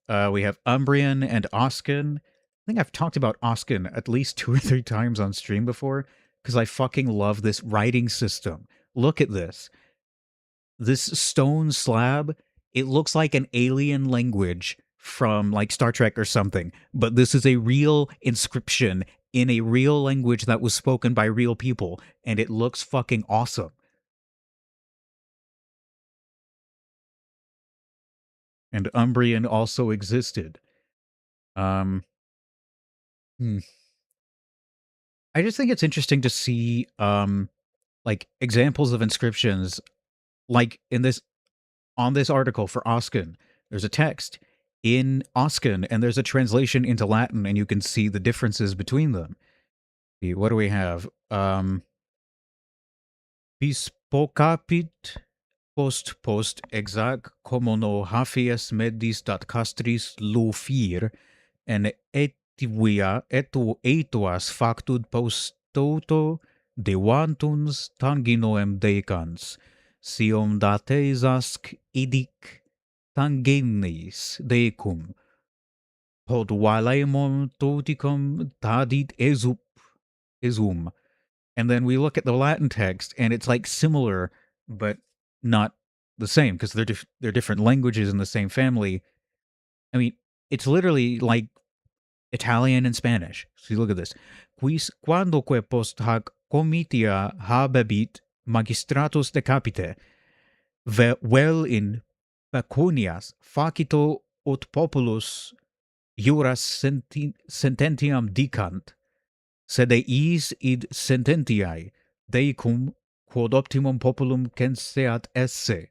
We have Umbrian and Oscan. I think I've talked about Oscan at least 2 or 3 times on stream before because I fucking love this writing system. Look at this. This stone slab, it looks like an alien language from like Star Trek or something, but this is a real inscription in a real language that was spoken by real people, and it looks fucking awesome. And Umbrian also existed. Um, hmm. I just think it's interesting to see like examples of inscriptions like in this on this article for Oscan. There's a text in Oscan and there's a translation into Latin and you can see the differences between them. What do we have? Bispocapit post exact como no hafies medis dat castris lufir en etuas factud postoto devantuns tanginoem decans, siom datesask idic tangenis decum, pod valemon toticum tadit esum. And then we look at the Latin text, and it's like similar, but not the same because they're different languages in the same family. I mean, it's literally like Italian and Spanish. So you look at this. Quis quandoque post hac comitia habebit magistratus decapite, vel in pecunias facito ut populus juras sententiam dicant, sed eis id sententiae deicum quod optimum populum censeat esse.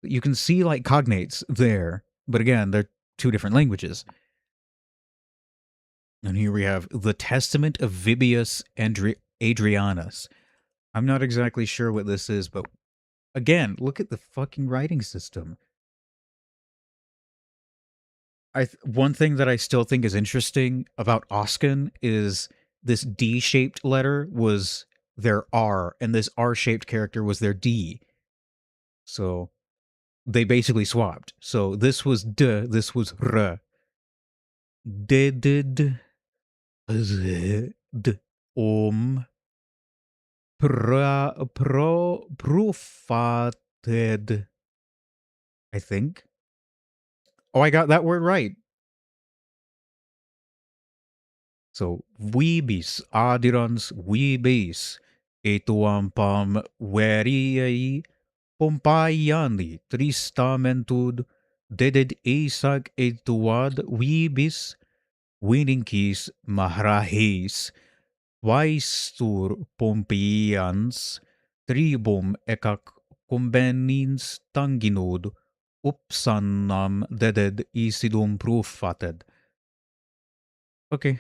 You can see like cognates there, but again, they're 2 different languages. And here we have the Testament of Vibius Adrianus. I'm not exactly sure what this is, but again, look at the fucking writing system. One thing that I still think is interesting about Oscan is this D-shaped letter was their R, and this R-shaped character was their D. So they basically swapped. So this was D, this was R. Did profated. I think. Oh, I got that word right. So vibis adirans vibis etuam pam veriei pompaiani tristamentud deded Isaac etuad vibis winincis mahrahis Vaistur Pompeians tribum ecac convenins tanginud upsannam deded isidum profated. Okay.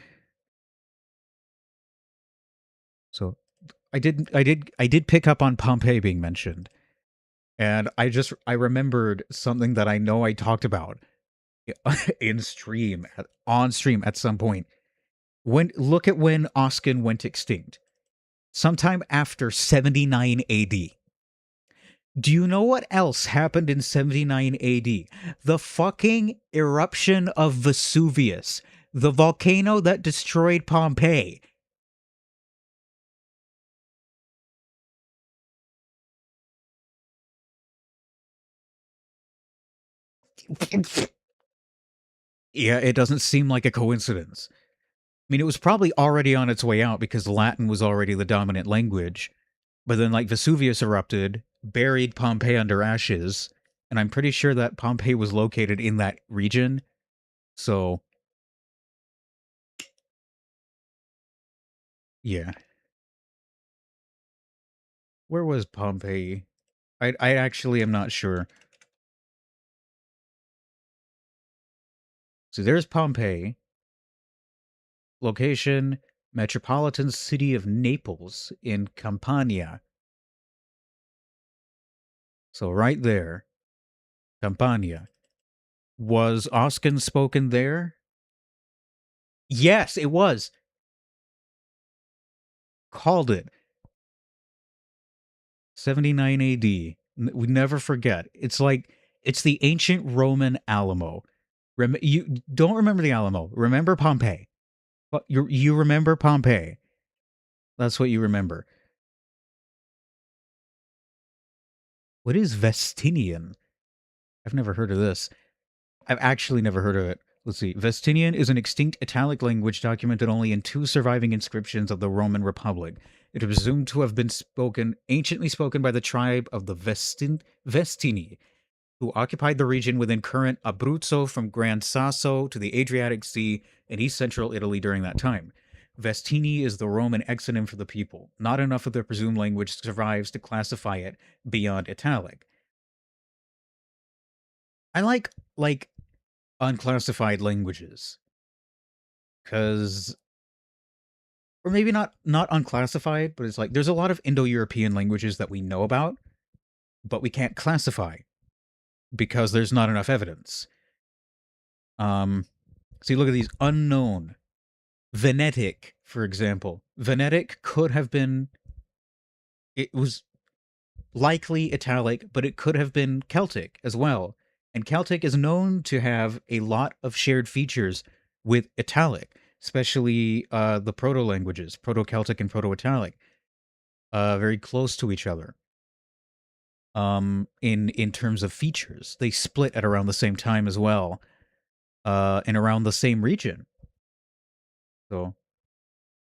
So I did pick up on Pompeii being mentioned. And I remembered something that I know I talked about on stream at some point. Look at when Oscan went extinct. Sometime after 79 AD. Do you know what else happened in 79 AD? The fucking eruption of Vesuvius, the volcano that destroyed Pompeii. Yeah, it doesn't seem like a coincidence. I mean, it was probably already on its way out because Latin was already the dominant language. But then, like, Vesuvius erupted, buried Pompeii under ashes, and I'm pretty sure that Pompeii was located in that region. So, yeah. Where was Pompeii? I actually am not sure. So there's Pompeii. Location, metropolitan city of Naples in Campania. So right there, Campania. Was Oscan spoken there? Yes, it was. Called it. 79 AD. We never forget. It's like It's the ancient Roman Alamo. You don't remember the Alamo. Remember Pompeii. You remember Pompeii. That's what you remember. What is Vestinian? I've never heard of this. I've actually never heard of it. Let's see. Vestinian is an extinct Italic language documented only in 2 surviving inscriptions of the Roman Republic. It is presumed to have been anciently spoken by the tribe of the Vestini, who occupied the region within current Abruzzo from Gran Sasso to the Adriatic Sea and east central Italy during that time. Vestini is the Roman exonym for the people. Not enough of the presumed language survives to classify it beyond Italic. I like unclassified languages, because, or maybe not unclassified, but it's like there's a lot of Indo-European languages that we know about, but we can't classify because there's not enough evidence. So you look at these unknown. Venetic, for example. Venetic could have been, it was likely Italic, but it could have been Celtic as well. And Celtic is known to have a lot of shared features with Italic, especially the proto-languages, Proto-Celtic and Proto-Italic, very close to each other. In terms of features, they split at around the same time as well, and around the same region. So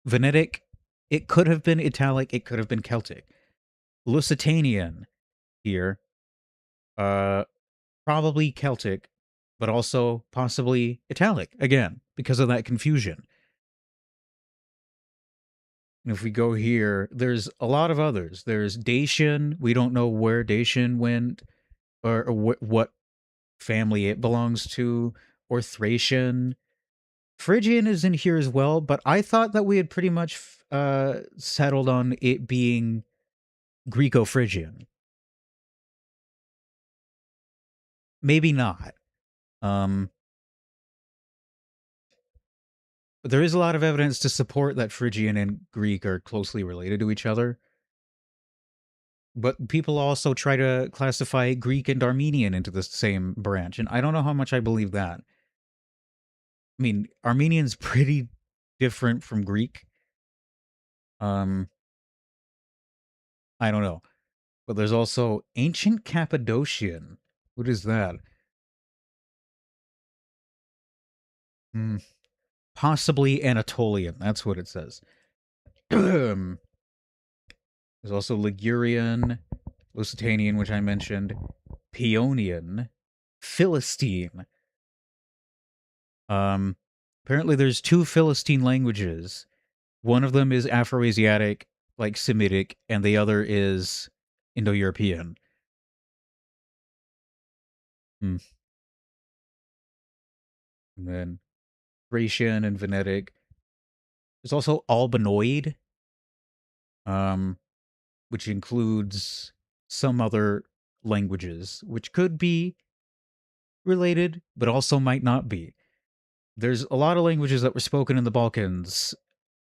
Venetic, it could have been Italic, it could have been Celtic. Lusitanian here, probably Celtic, but also possibly Italic, again, because of that confusion. And if we go here, there's a lot of others. There's Dacian. We don't know where Dacian went, or what family it belongs to, or Thracian. Phrygian is in here as well, but I thought that we had pretty much settled on it being Greco-Phrygian. Maybe not. But there is a lot of evidence to support that Phrygian and Greek are closely related to each other. But people also try to classify Greek and Armenian into the same branch, and I don't know how much I believe that. I mean, Armenian's pretty different from Greek. I don't know. But there's also ancient Cappadocian. What is that? Possibly Anatolian. That's what it says. There's also Ligurian, Lusitanian, which I mentioned, Paeonian, Philistine. Apparently there's 2 Philistine languages. One of them is Afroasiatic, like Semitic, and the other is Indo-European. And then Thracian and Venetic. There's also Albanoid, which includes some other languages, which could be related, but also might not be. There's a lot of languages that were spoken in the Balkans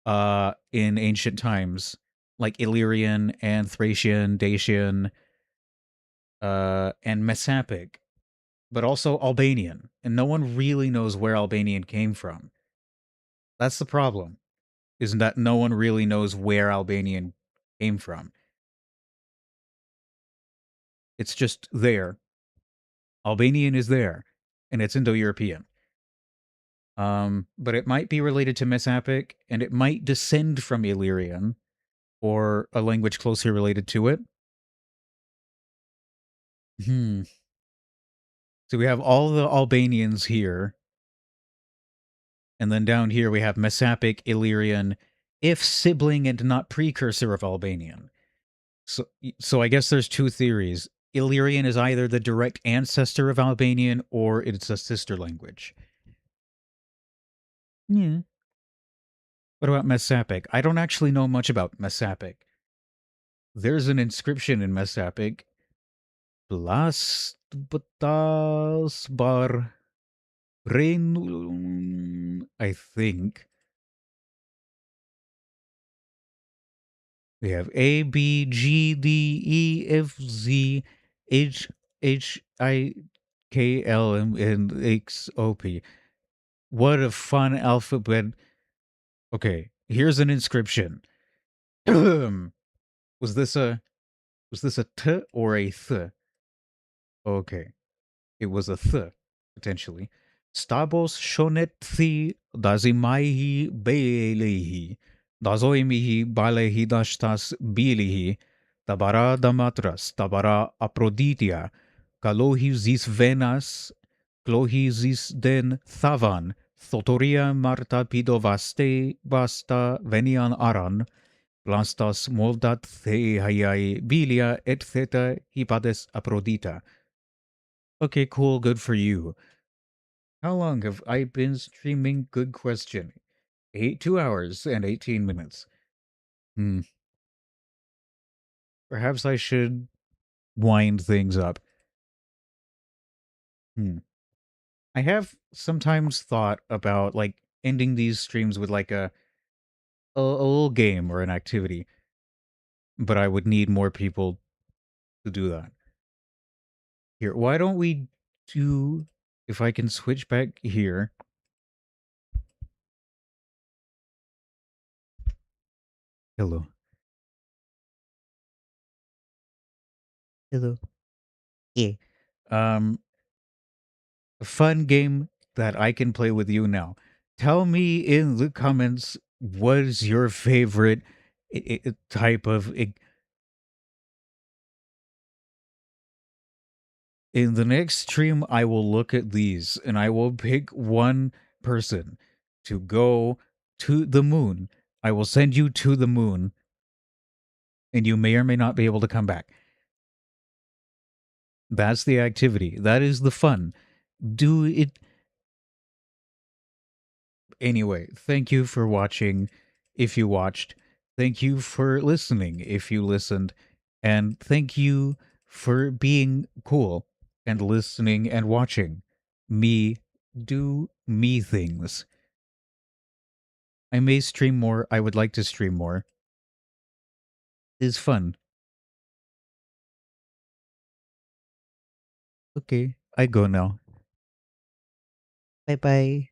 in ancient times, like Illyrian and Thracian, Dacian, and Messapic, but also Albanian, and no one really knows where Albanian came from. That's the problem, is that no one really knows where Albanian came from. It's just there. Albanian is there, and it's Indo-European. But it might be related to Messapic, and it might descend from Illyrian, or a language closely related to it. So we have all the Albanians here, and then down here we have Messapic, Illyrian, if sibling and not precursor of Albanian. So I guess there's 2 theories. Illyrian is either the direct ancestor of Albanian, or it's a sister language. Yeah. What about Messapic? I don't actually know much about Messapic. There's an inscription in Messapic. Blas Batas Bar Rein, I think. We have A, B, G, D, E, F, Z, H, I, KLMNXOP. What a fun alphabet. Okay, here's an inscription. was this a t or a th? Okay, it was a th, potentially. Stabos shonethi dazimaihi belehi, dazoimihi balehi dashtas bilihi, tabara damatras, tabara aproditya, kalohi zis venas, klohi zis den thavan, thotoria marta pidovaste basta venian aran, Plastas moldat theaiai bilia et theta hypades aprodita. Okay, cool, good for you. How long have I been streaming? Good question. 2 hours and 18 minutes. Perhaps I should wind things up. I have sometimes thought about like ending these streams with like a little game or an activity, but I would need more people to do that. Here, why don't we do, if I can switch back here. Hello. Hello. Yeah. Um, a fun game that I can play with you now. Tell me in the comments what is your favorite type of. In the next stream, I will look at these and I will pick one person to go to the moon. I will send you to the moon, and you may or may not be able to come back. That's the activity. That is the fun. Do it. Anyway, thank you for watching if you watched. Thank you for listening if you listened. And thank you for being cool and listening and watching me do me things. I may stream more. I would like to stream more. It's fun. Okay, I go now. Bye bye.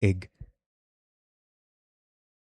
Egg.